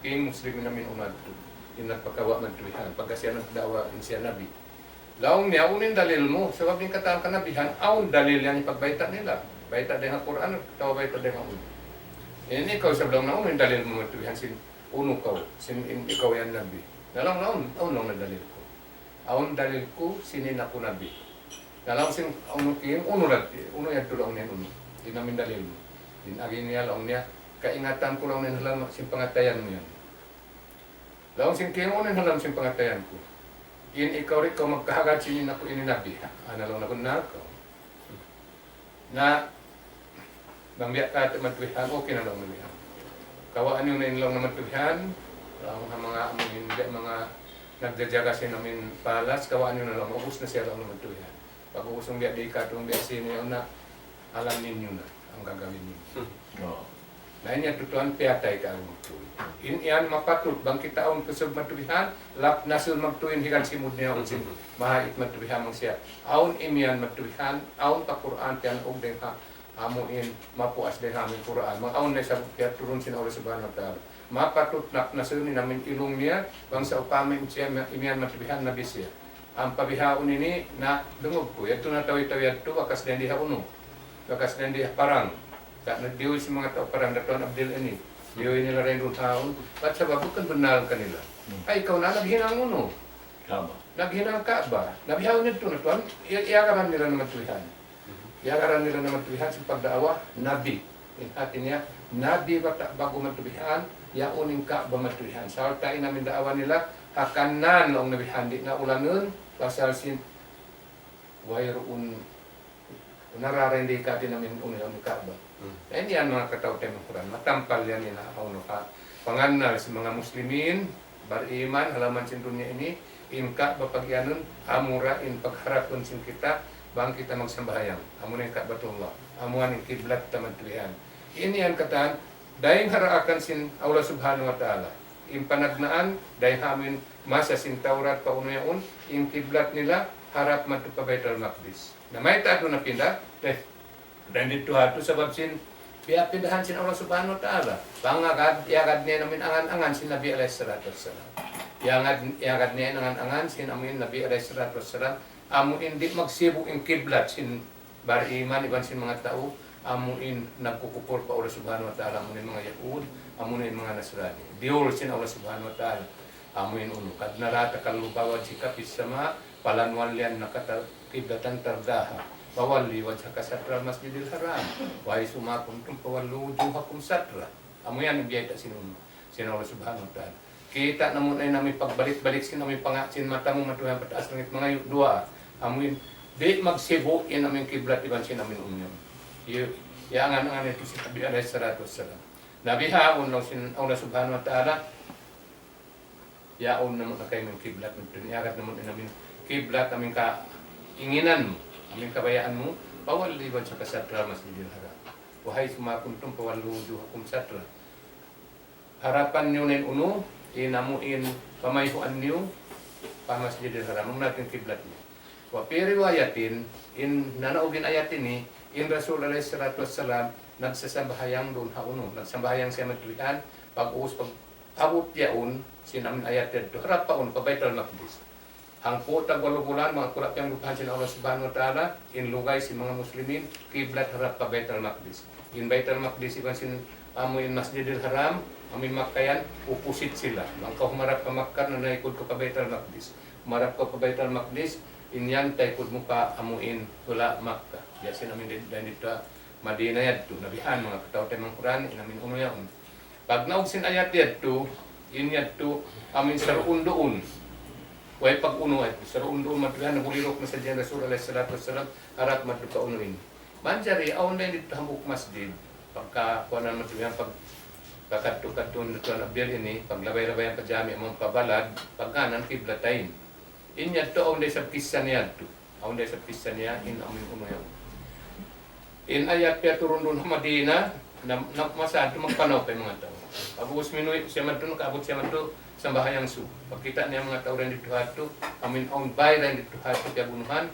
King Muslim namin unad to. Yung nagpakawa matwihan. Pagka siya nagdawa siya Nabi. Laong niya, unin dalil mo. Sabab yung katang kanabihan, aon dalil yan yung pagbaita nila. Baita din ang Quran, tawa baita din ang uno. Ini ikaw sablang na unin dalil mo matwihan sin uno kaw, sin ikaw yan Nabi. Nalang aun lang na dalil ko. Aun dalil ko, sinin ako Nabi. Nalang sin uno king, uno yan tulang niyan uno. Di namin dalil mo. Din agin niya, laong niya, kaingatan ko lang niyan halang sin pangatayan mo yan. Laong sin king, uno halang sin pangatayan ko. In ikaw rin, magkahagat sinin ako ini Nabi. Ano lang na ko na ako. Na, bangbiyak ka at matwihan, okay na lang matwihan. Kawaan yung nainlaw na matubihan, ang mga hindi mga nagjajaga siya namin palas, kawaan nyo na lang, maubos na siya lang naman ito yan. Pag ubos ng biya di ka, itong biya siya na, alam ninyo na ang gagawin ninyo. Oo. Na inya tutuan piatay ka ang magtuin. Iyan mapatut, bang kita ang kusog matubihan, lap nasul magtuin hikan simud niya ang sin mahait matubihan mong siya. Aun imian matubihan, aun pa Quran tiyan og den ha amuin mapuas den hamin Quran. Mga aun na sa kaya turun sin Allah subhanahu wa ta'ala. Mapatut lap nasul ni namin ilong niya, bang sa upamay siya imian matubihan na bisya. Ang pabihaon ini na dungog ko, yato na tawi-tawi yato, wakas na hindi uno, wakas na hindi parang. Sa nagdiyoy si mga tao parang Dr. Abdel ini, diyoy nila rin doon taon, at sa bukan benar kanila. Ay, ikaw na, naghinang uno. Tama. Naghinang ka ba? Nabihaw nito na tuwan, iakaran nila naman tuwihan. Iakaran nila naman tuwihan sa pagdaawa, nabi. Atin niya, nabi bago matubihan, yaunin ka ba matubihan. Sa altain namin daawa nila, hakanan ang nabihan, di na ulanun, pasal sin, wayroon, nararindi ka din namin unayaw ni Kaaba. Yan yan mga katao tayo ng Quran. Matampal yan nila ako ka. Panganal sa mga Muslimin, bariman, halaman sin dunya ini, in Kaaba pagyanon, amura in pagharapon sin kita, bang kita magsambahayang. Amo na yung Kaabatullah. Amuan yung kiblat tamantulian. Ini yan katan, dahil haraakan sin Allah subhanahu wa ta'ala. In panagnaan, dahil hamin masa sin Taurat pa unayaon, in kiblat nila, harap man pa Baitul Maqdis. Na may tato na pinda, dan dito hato sa babsin, pindahan sin Allah subhanahu wa ta'ala. Pangagad, iagad niya namin angan-angan sin Nabi alayhi salatu wassalam. Iagad niya angan-angan sin amin Nabi alayhi salatu wassalam. Amo hindi magsibo in kiblat sin bariman, iban sin mga tao, amo in nagkukupor pa Allah subhanahu wa ta'ala, amo mga Yahud, amo mga Nasrani. Diol sin Allah subhanahu wa ta'ala. Amo in uno, kad narata kalubawad si kapis sama, palanwalyan nakatakiblatan tardaha. Pawali wajhaka satra Masjidil Haram. Wa isumakuntum pawallu wujuhakum satra. Amo yan ibiyay ta sinuno. Allah subhanahu wa ta'ala. Kita namun ay namin pagbalik-balik sin namin pangaksin mata mo matuhan pataas langit mga dua. Amo yun di magsibo yan namin kiblat iban sin namin umyon. Iangan-angan ito si Nabi alayhi salatu wassalam. Nabihaon lang sin Allah subhanahu wa ta'ala. Yaon naman na kayo ng kiblat mo. Iyagat naman namin kiblat namin kainginan mo. Aming kabayaan mo, pawaliwan sa kasatra Masjidil Haram. Wahai sumakuntum pawallu wujuhakum satra. Harapan nyo na uno, inamuin pamayhuan nyo, pa Masjidil Haram, ang natin kiblat nyo. Wapiri wayatin, in nanaugin ayatin ni, in Rasul alayhi salatu wassalam, nagsasambahayang doon hauno, nagsambahayang siya matulihan, pag-uus, pag-abot yaon, sinamin ayatin, harap pa uno, pa Baitul Maqdis. Ang po tagwalugulan, mga kurap yung lupahan sin Allah subhanahu wa ta'ala, in lugay si mga Muslimin, kiblat harap pa Baitul Maqdis. In Baitul Maqdis, iban sin amoy Masjidil Haram, amoy Makkayan, upusit sila. Ang humarap ka Makkar, na naikod ko pa Baitul Maqdis. Humarap ka pa Baitul Maqdis, inyan taikod mo pa amuin wala Makkah. Yasin namin dito, Madina yadto, nabihan mga katao tayo ng Quran, inamin umayaon. Pag naugsin ayat yadto, in yadto, amin saruun doon. Way pag-uno ay saruun doon matuhan na hulirok na sa diyan Rasul alayhi salatu wassalam harap matuka unuin. Manjari aon na dito hambuk masjid pagka kuanan matuhan pag kakadto-kadto dito na bil ini paglabay-labay ang pajami among pabalad pagkanan kiblatain. Inya to aon sa kissan niya to. Aon sa kissan niya in amin umayaw. In ayat pa turun doon sa Madina na masad magpanaw pa mga tao. Pagbuos minuit siya man doon kaabot siya man doon sambahayang su. Pagkita niya mga tao rin dito hato, amin aun bay rin dito hato kaya bunuhan.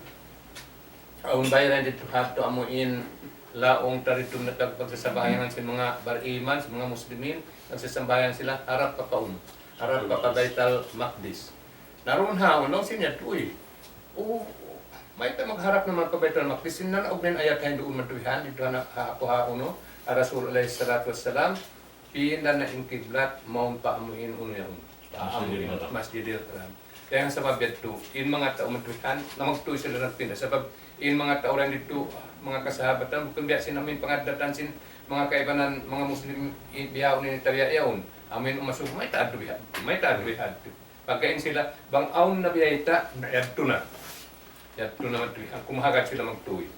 Aun bay rin dito hato amuin laong taritum na pagsasambahayan sa mga bariman, sa mga Muslimin, nagsasambahayan sila harap pa paun. Harap pa Baitul Maqdis. Naroon haon lang sinya tuoy. May pa magharap naman pa Baitul Maqdis. Sinanaog na ayat hain doon matuhan dito na ako haono. Rasul alayhi salatu wassalam, pinda na yung kiblat, maun pa amuin uno yan. Masjidil Haram. Kaya ang sabab ito, in mga tao matuhan, na magtuloy sila nagpinda. Sabab, in mga tao rin dito, mga kasahabatan, kung biyasin namin pangadatan sin mga kaibanan, mga Muslim, biyaw ni Tabiya yaon, amin umasug, may taado bihad. May taado bihad. Pagkain sila, bang aun na biyayta, yadto na. Yadto na matuhan, kumahagad sila magtuloy.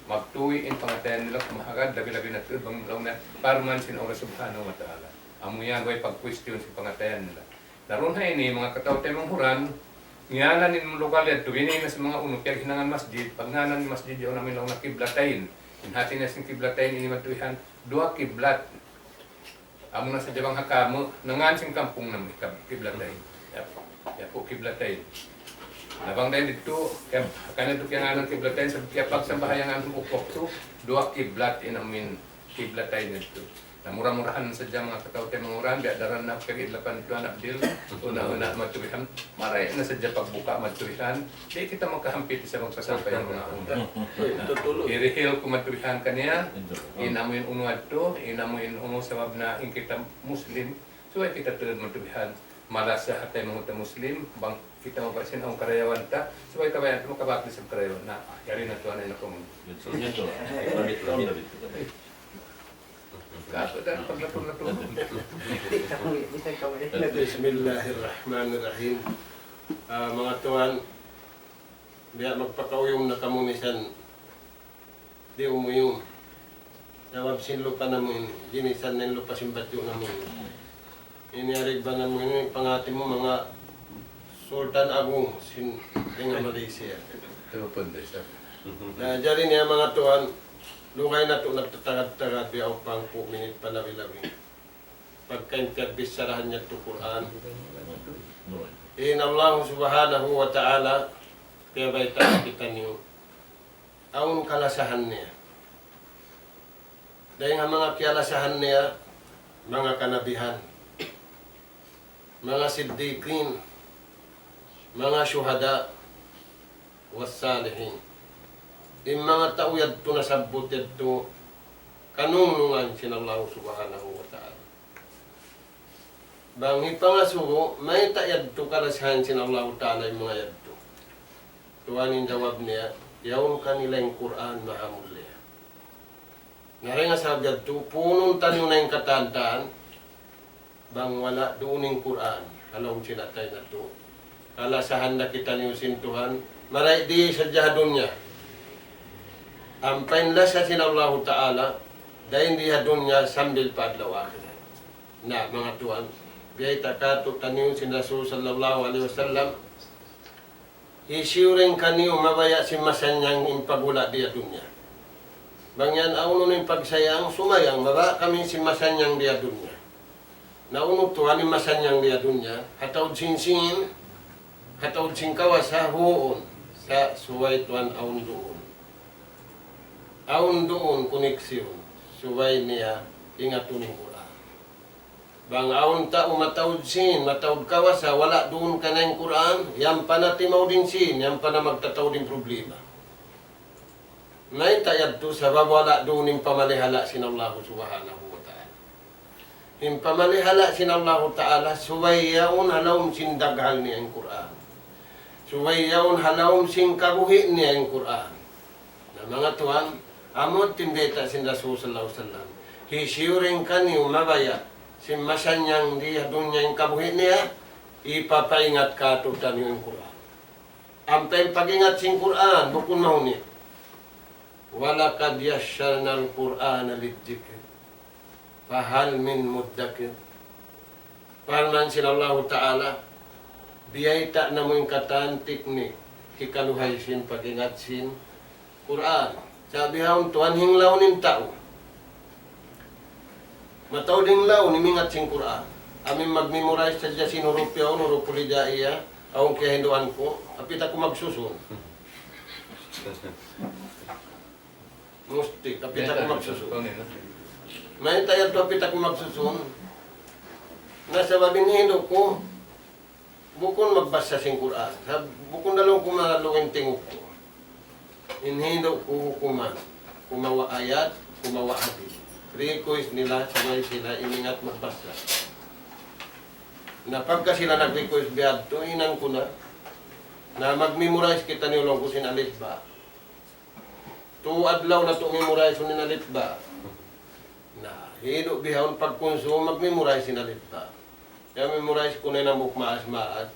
Magtuloy in pangatayan nila, kumahagad, labi-labi na tuloy, bang law na, para man sin Allah subhanahu wa ta'ala. Amo yan, way pag-question sa pangatayan nila. Daron ha ini mga kataw tayo manghuran, ngalan in lokal yato, ini na sa mga uno, kaya hinangan masjid, pag ngalan ni masjid yun namin lang nakiblatayin. Inhati na sing kiblatayin, ini matuihan, 2 kiblat. Amo na sa Jabang Hakamo, nangan sing kampung namin kiblatayin. Yapo kiblatayin. Nabang tayo dito, kaya kanito kaya nga ng kiblatayin, kaya pagsambahayan ng ukok to, 2 kiblat inamin kiblatayin dito. Na murah-murahan sa dyan mga kataw tayo manguran, biya daran na kagidlapan ito na abdil, una-una maturihan, maray na sa dyan pagbuka maturihan, di kita magkahampit sa magpasampay ng mga una. Irihil kung maturihan ka niya, inamuin uno ato, inamuin uno sabab na kita Muslim, so ay kita tulad maturihan, malasa hatay mga Muslim, bang kita mapasin ang karayawan ta, so ay kabayan ito makabakli sa karayawan na, yari na ito, ano na kung kaso dan paglatong-latong. Bismillahirrahmanirrahim. Mga tuwan, biya magpakauyong na kamunisan, di umuyong. Nawab sinlo pa namin, ginisan na lupa simbatyo namin. Iniarig ba namin pangati mo mga Sultan Agung, nga Malaysia. Ito po, sir. Na dyan niya mga tuwan, lungay na ito nagtatagad-tagad biya upang po minit palawi-lawi. Pagka-interbis sarahan niya ito Quran. Allah subhanahu wa ta'ala, kaya ba'y kita niyo, ang kalasahan niya. Dahil nga mga kialasahan niya, mga kanabihan, mga siddiqin, mga syuhada, wassalihin. Yung mga tao yadto na sabot yadto, kanunungan sinallahu subhanahu wa ta'ala. Bang ipangasuho, may yadto kalasahan sinallahu ta'ala yung mga yadto. Tuwanin jawab niya, yawn kanila yung Quran mahamulya. Nari nga sa yadto, punong tanyo na yung katantaan, bang wala doon yung Quran, alam sinatay na to. Kalasahan na kita niyo sintuhan, maray di sa jahadon niya. Ang painlasa sinallahu ta'ala, dahil hindi hadon niya sambil paadlaw akhirat. Na mga tuwan, biyay takato kaniyo si Rasul sallallahu alaihi wasallam, isiuring kaniyo mabaya si masanyang impagula diya dunya. Bangyan auno ng pagsayang, sumayang, maba kami si masanyang diya dunya. Nauno tuwan ni masanyang diya dunya, hatawd sinsingin, hatawd singkawas sa huon, sa suway tuwan aun doon. Aun doon koneksyon, suway niya ingatuning Quran. Bang aun ta umatawd sin, matawd kawasa, wala doon ka na yung Quran, yan pa na timaw din sin, yan pa na magtataw din problema. May tayad to sa wala doon yung pamalihala sinallahu subhanahu wa ta'ala. Yung pamalihala sinallahu ta'ala, suway yaon halawm sin daghal niya yung Quran. Suway yaon halawm sin kabuhi niya yung Quran. Na mga tuwan, amot timbeta sin Rasul sallallahu alaihi wasallam. Hisiuring kaniyo mabaya si masanyang diya dunya yung kabuhi niya, ipapaingat ka tutan yung Quran. Ang pag-ingat sin Quran, bukun mahunit. Walakad yasyarna al-Quran al-Dzikr. Fahal min muddakir. Parman sinallahu ta'ala, biyay ta na mo yung katan teknik, hikaluhay sin pag-ingat sin Quran. Sabi haon tuan hinglaw nin tao. Mataw ding law ni mingat sing Quran. Amin mag-memorize sa dya sinurupyo, nurupuli dya iya, awang kaya hinduan ko, apit ako magsusun. Musti, apit ako magsusun. May tayad to apit ako magsusun. Nasa babing hindo ko, bukon magbasa sing Quran. Bukon dalawang kumalawin tingog ko. Inhindo ko hukuman, kumawa ayat, kumawa hadis. Request nila, sabay sila, iningat magbasa. Na pagka sila nag-request biyad, to inang ko na mag-memorize kita nilong ko sinalit ba. Adlaw na to memorize ko ninalit ba. Na hido bihawon pagkonsumo, mag-memorize sinalit ba. Kaya memorize ko na namuk maas-maas.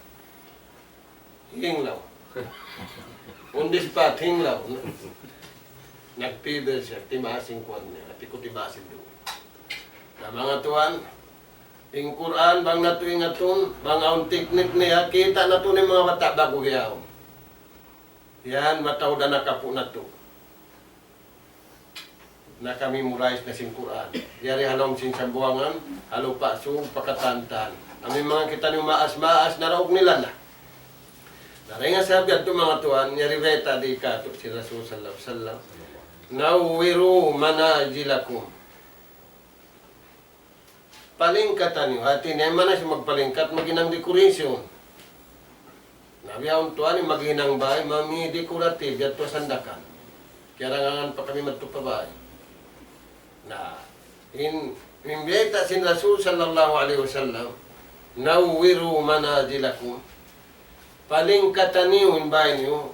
Hinglaw. On the spot, hinglaw. Nagpiber siya, timasing kwan niya. At ko timasin doon. Na mga tuwan, Ing Quran bang nato ingaton, bang ang teknik niya, kita nato ni mga bata bago giyaw. Yan, mataw na nakapo nato. Nakamemorize na sing Quran. Yari halong sing sambuangan, halo paso, pakatantan. Ang mga kita ni maas-maas, naraog nila na. Naray nga sabi at mga tuan, yari veta di kato si Rasul sallallahu alaihi wasallam. Nawiru manajilakum. Palingkatan nyo. Hati na man na siya magpalingkat, maginang dekorasyon. Nabiyaon tuan, maginang bahay, mami dekorative, yato sandakan. Kaya rangangan pa kami matupabay. Na, imbita sin Rasul sallallahu alaihi wasallam, nawiru manajilakum. Palingkatan nyo, bahay nyo,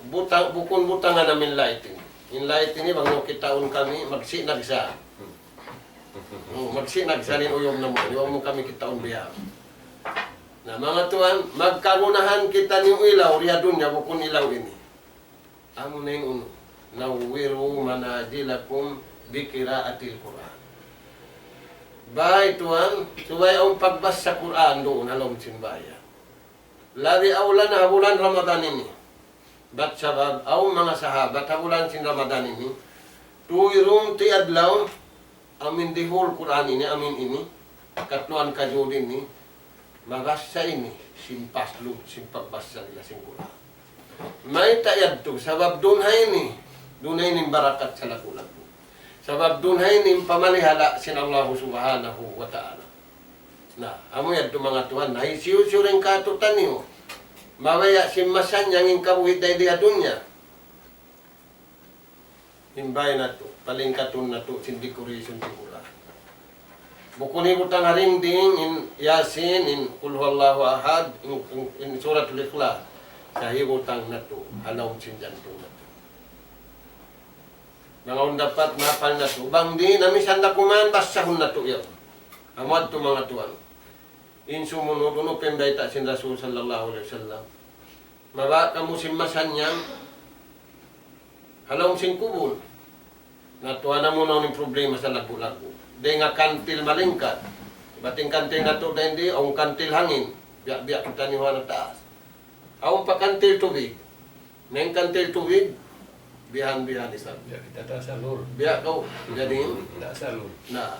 bukon butangan namin lighting. In lighting ni, bang kitaon kami, magsinagsa. Magsinagsalin uyong na mo, iwan mo kami kitaon biya. Na mga tuan, magkagunahan kita niyong ilaw, riyadun niya, bukon ilaw ini. Amo na yung uno, nawiru manajilakum bikiraatil Quran. Bahay tuan, subay ang pagbas sa Quran doon, halong simbaya. Labi awlan na bulan Ramadan ini. Bat sabab, aw mga sahabat, habulan sin Ramadan ini. Tuwirum ti adlaw, amin dihul Quran ini, amin ini, katluan kajudin ini, mabasa ini, simpaslu, simpagbasa nila sing Quran. May tayad to, sabab dunhay ni barakat sa laku-laku. Sabab dunhay ni pamalihala sin Allah subhanahu wa ta'ala. Na, amo yad to mga tuhan, naisiyo-siyo rin katutan niyo. Mawaya simmasan yang ingkabuhit na di adunya. Himbay na to, palingkaton na to, sin decoration di Quran. Bukun ibutang harinding in Yasin, in Qul Huwallahu Ahad, in Suratul Ikhlas. Sa hibutang na to, halawang sin jantong na to. Mga dapat mapal na to, bang di namisan na kuman, basahon na to yun. Amad to mga tuwan. In sumunod, uno pemday ta sin Rasul sallallahu alaihi wasallam. Maba kamu simmasan yan, halawang sin kubul. Natuwa na mo na yung problema sa lagu-lagu. Di nga kantil malingkat. Bating kantil na to na hindi, ang kantil hangin. Biyak-biyak kita niwa na taas. Ang pa kantil tubig. Neng kantil tubig, bihan-bihan isa. Ya, kita tak salur. Biyak kau, jadi Tak salur. na.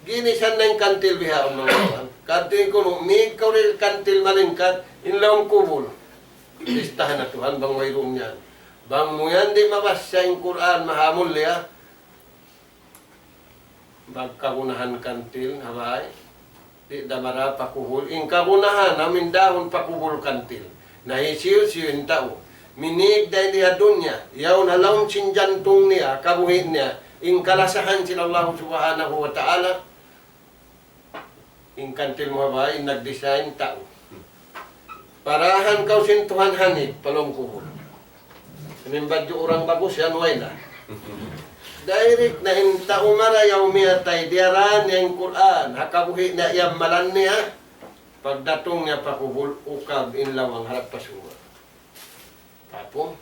Gini siya na yung kantil biha ang mga kawan. Kantil ko no, may ikaw rin kantil malingkat, inlawang kubul. Listahan na Tuhan, bang mayroon yan. Bang mo yan, di mabasa yung Quran, mahamol niya. Magkagunahan kantil, habay. Di damara pakuhul. Ing kagunahan, namin dahon pakuhul kantil. Nahisiyo-siyo yung tao. Minig dahil diya dunya. Yaw na laon sin jantong niya, kabuhin niya. Ing kalasahan sila Allah subhanahu wa ta'ala. Ing kantil mo habay, nag-design tao. Parahan kau sin Tuhan hanip, palong kuhul. Sinimbadyo orang bagus, yan way na. Direct na hinta umara yaw miyatay, diyaran yung Quran, hakabuhi na iyamalan niya, pagdatong niya pakubul, ukab inlawang harap pasuwa. Tapong,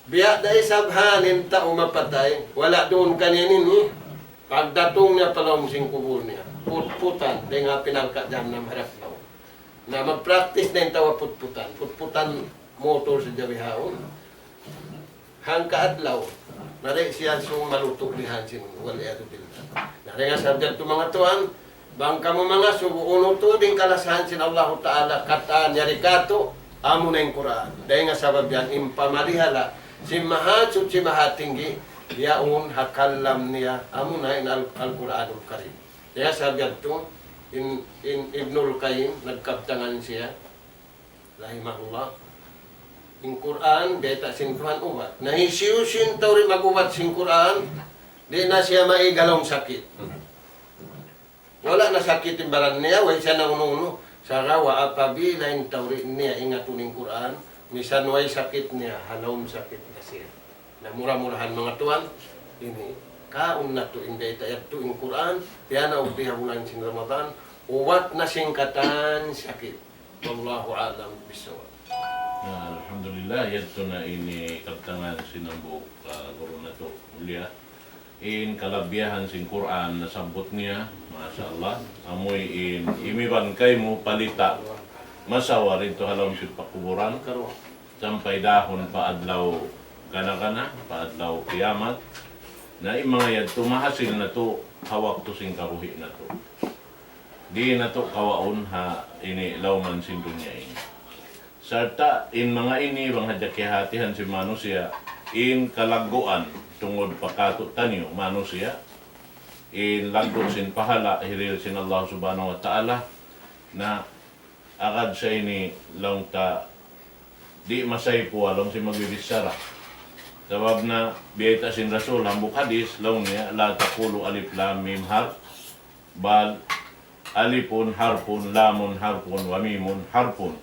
biya da isabhan hinta umapatay, wala doon kaninin eh. Pagdatong niya palong sing kubul niya, putputan, di nga pinangkat dyan na harap daw. Na mag-practice na yung tawa putputan. Putputan motor sa Jawihaon. Hangka adlaw. Nari siya sung malutok ni Hansin. Wali ato bilda. Nari nga sabjat to mga tuan. Bangka mo mga subuuno to din kalasahan sin Allah Ta'ala kataan yari kato. Amo na yung Quran. Dahil nga sabab yan, impamalihala. Si mahatsut si mahatinggi. Yaun hakalam niya. Amo na yung Al-Quranul Karim. Kaya sabjat to. In Ibnul Qayyim, nagkaptangan siya. Rahimahullah. In Quran, beta sin Quran ubat. Nahisiusin tao rin mag-ubat sin Quran, di na siya maigalong sakit. Wala na sakit yung baran niya, way siya na uno-uno. Sara wa apabila yung tao rin niya ingatunin Quran, misan way sakit niya, halawang sakit na siya. Na mura-murahan mga tuwan, ini kaon na to inday tayag to in Quran, tiyan na ubiha bulan sin Ramadan, uwat na singkatan sakit. Wallahu a'lam bisawab. Alhamdulillah, yadto na ini kaptangan sinambuok guru na to ulia. in kalabiyahan sin Quran na sabot niya, masyaallah, amoy in imiban kay mo palita, masawa rin to halom si pakuburan, sampay dahon paadlaw gana-gana, paadlaw kiyamat, na yung mga yad tumahasil na to, hawak to sing karuhi na to. Di na to kawaon ha, ini lawman sin dunya ini. Sarta, in mga ini, bang hadyakyahatihan si manusia, in kalaguan, tungod pakato tanyo, manusia, in lagdo sin pahala, hiril sin Allah subhanahu wa ta'ala, na agad sa ini lang ta, di masay po along si magbibisara. Sabab na, biyayta sin Rasul, hambuk hadis, lang niya, la takulu alif lam mim harf, bal alipun harpun, lamun harpun, wamimun harpun.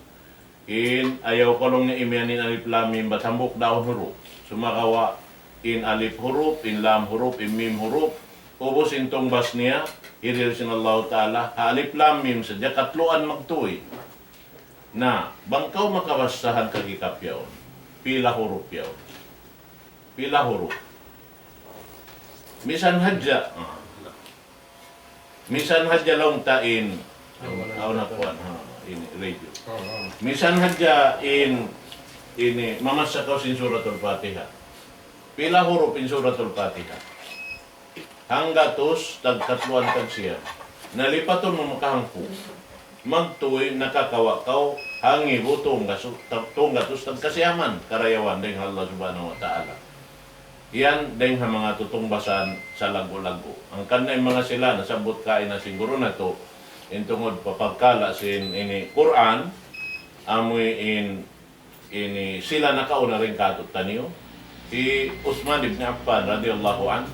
In ayaw kalong niya imyanin alif lam mim, bat hambuk daon huruf. Sumakawa, in alif huruf, in lam huruf, in mim huruf, ubos in tungbas niya, hiril sin Allah Ta'ala, alif lam mim, sadya katluan magtuwi, na bangkaw makabasahan kagikap yaon, pila huruf yaon, pila huruf. Misan hadya lang tain, na kuan, ini radio. Misan hadya ini mamasakaw sin suratul Fatiha. Pila huruf in suratul Fatiha. Hanggatos tagkatluan kag siya. Nalipaton mo makahangpo. Magtuoy nakakawakaw hangi butong gatos tagkasiyaman karayawan ding Allah subhanahu wa ta'ala. Yan ding ha mga tutungbasan sa lago-lago. Ang kanay mga sila nasabot kain na siguro na to in tungod papagkala sin ini Quran amoy ini sila nakauna rin katot taniyo. Si Uthman ibn Affan radiyallahu an,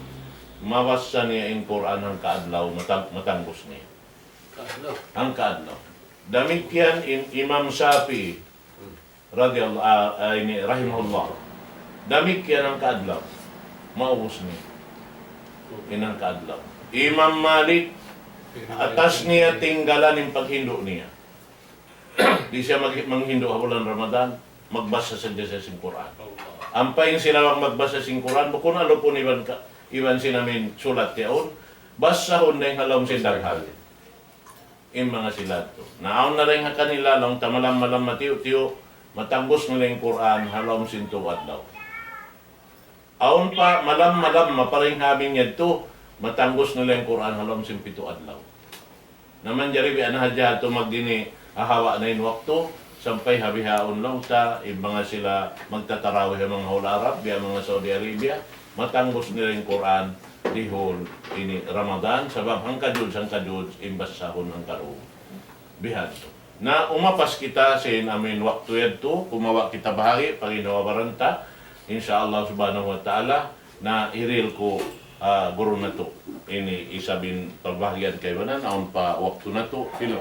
mabasa niya in Quran ang kaadlaw, matanggos niya. Ang kaadlaw. Damikyan in Imam Shafi'i radiyallahu ini rahimahullah. Damikyan ang kaadlaw, maubos niya. Inang kaadlaw. Imam Malik, atas niya tinggalan yung paghindo niya. Di siya manghindo sa bulan Ramadan, magbasa sa Diyos sa Quran. Ampayin sila magbasa sing Quran, bukun alo po iban sinamin sulat yaon, basahon na yung halawang sindaghan. Yung mga sila to. Naaon na rin kanila lang, tamalam-malam matiyo-tiyo, matanggos nila yung Quran, halawang sintuwad daw. Aon pa, malam-malam, maparing habing yan to, matanggos nila yung Quran, halawang simpituad daw. Naman jaribi, anahadya to magdini, hahawa na yung wakto, sampay habihaon lang ta, mga sila magtatarawih ang mga hula Arab, biya mga Saudi Arabia, matanggos nila yung Quran, dihol, ini Ramadan, sabab ang kajuds, imbasahon ang karoon. Bihan to. Na umapas kita sin amin waktu yadto, kumawa kita bahagi, paginawa baranta, insyaallah subhanahu wa ta'ala, na iril ko guru na to. Ini isabin pagbahagian kay banan, naon pa waktu na to, filo.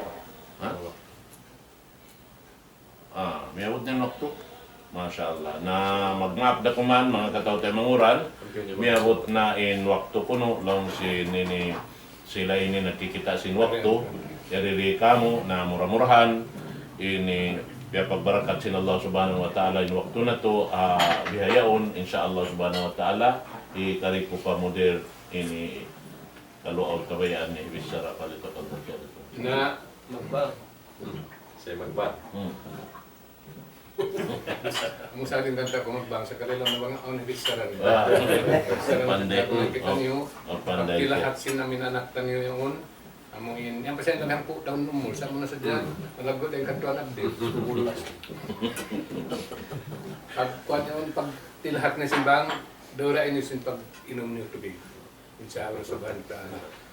Ha? Miyawad na waktu. Masya Allah. Na mag-map da kuman, mga kataw tayo manguran, miyawad na in waktu kuno, lang sila ini nakikita sin waktu, yarili kamo na murah-murahan, ini biya pagbarakat sin Allah subhanahu wa ta'ala in waktu na to, bihayaon, insya Allah subhanahu wa ta'ala, ikari ko pa moder ini kaluaw kabayaan ni Ibisara palito pagkakya dito. Na magba. Saya magbat. Ang sa ating kanta ko magbang sa kanilang mga onibisara niyo. Panday ko. Kita niyo, Panday ko. pagkilahat sin namin anak niyo yung amuin. Yan pasyan kami ang po daon numul. Sa muna sa dyan, malagot yung kantuan abdi. Subulas. Pagkuhan yun, pag tilahat na simbang, dora ini sin pag inom niyo tubig. Insya Allah sa banta.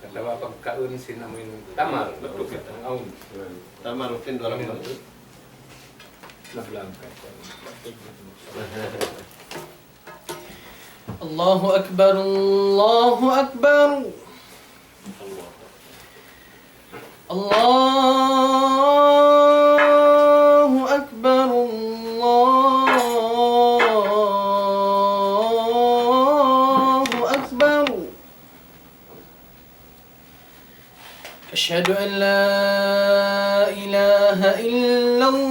Katawa pagkaon sin namin tamar. Bakit ang aun. Tama rutin doang Kami mo. naglang. Allahu Akbar, Allahu Akbar. Allahu Akbar, Allahu Akbar. Asyhadu an la ilaha illallah.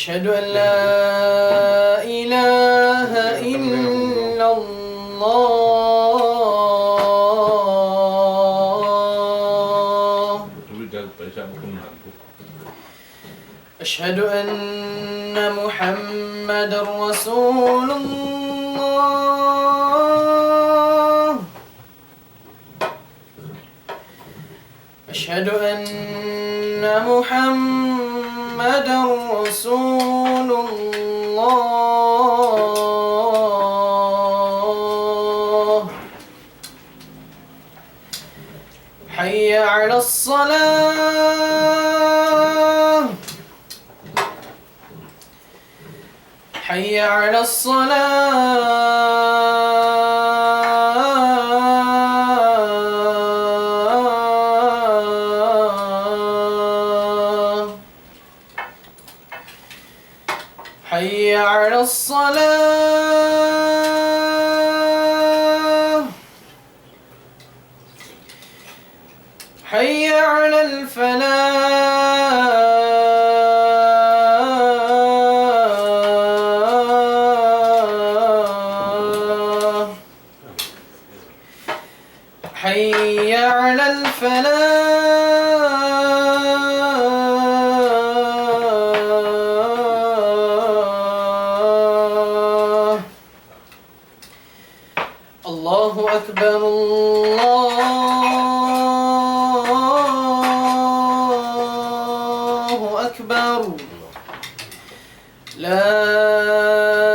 أشهد أن لا إله إلا الله أشهد أن محمد رسول الله أشهد أن محمد رسول الله حي على الصلاة حي على الصلاة حي على الصلاة حي على الفلاح حي على الفلاح الله أكبر الله أكبر لا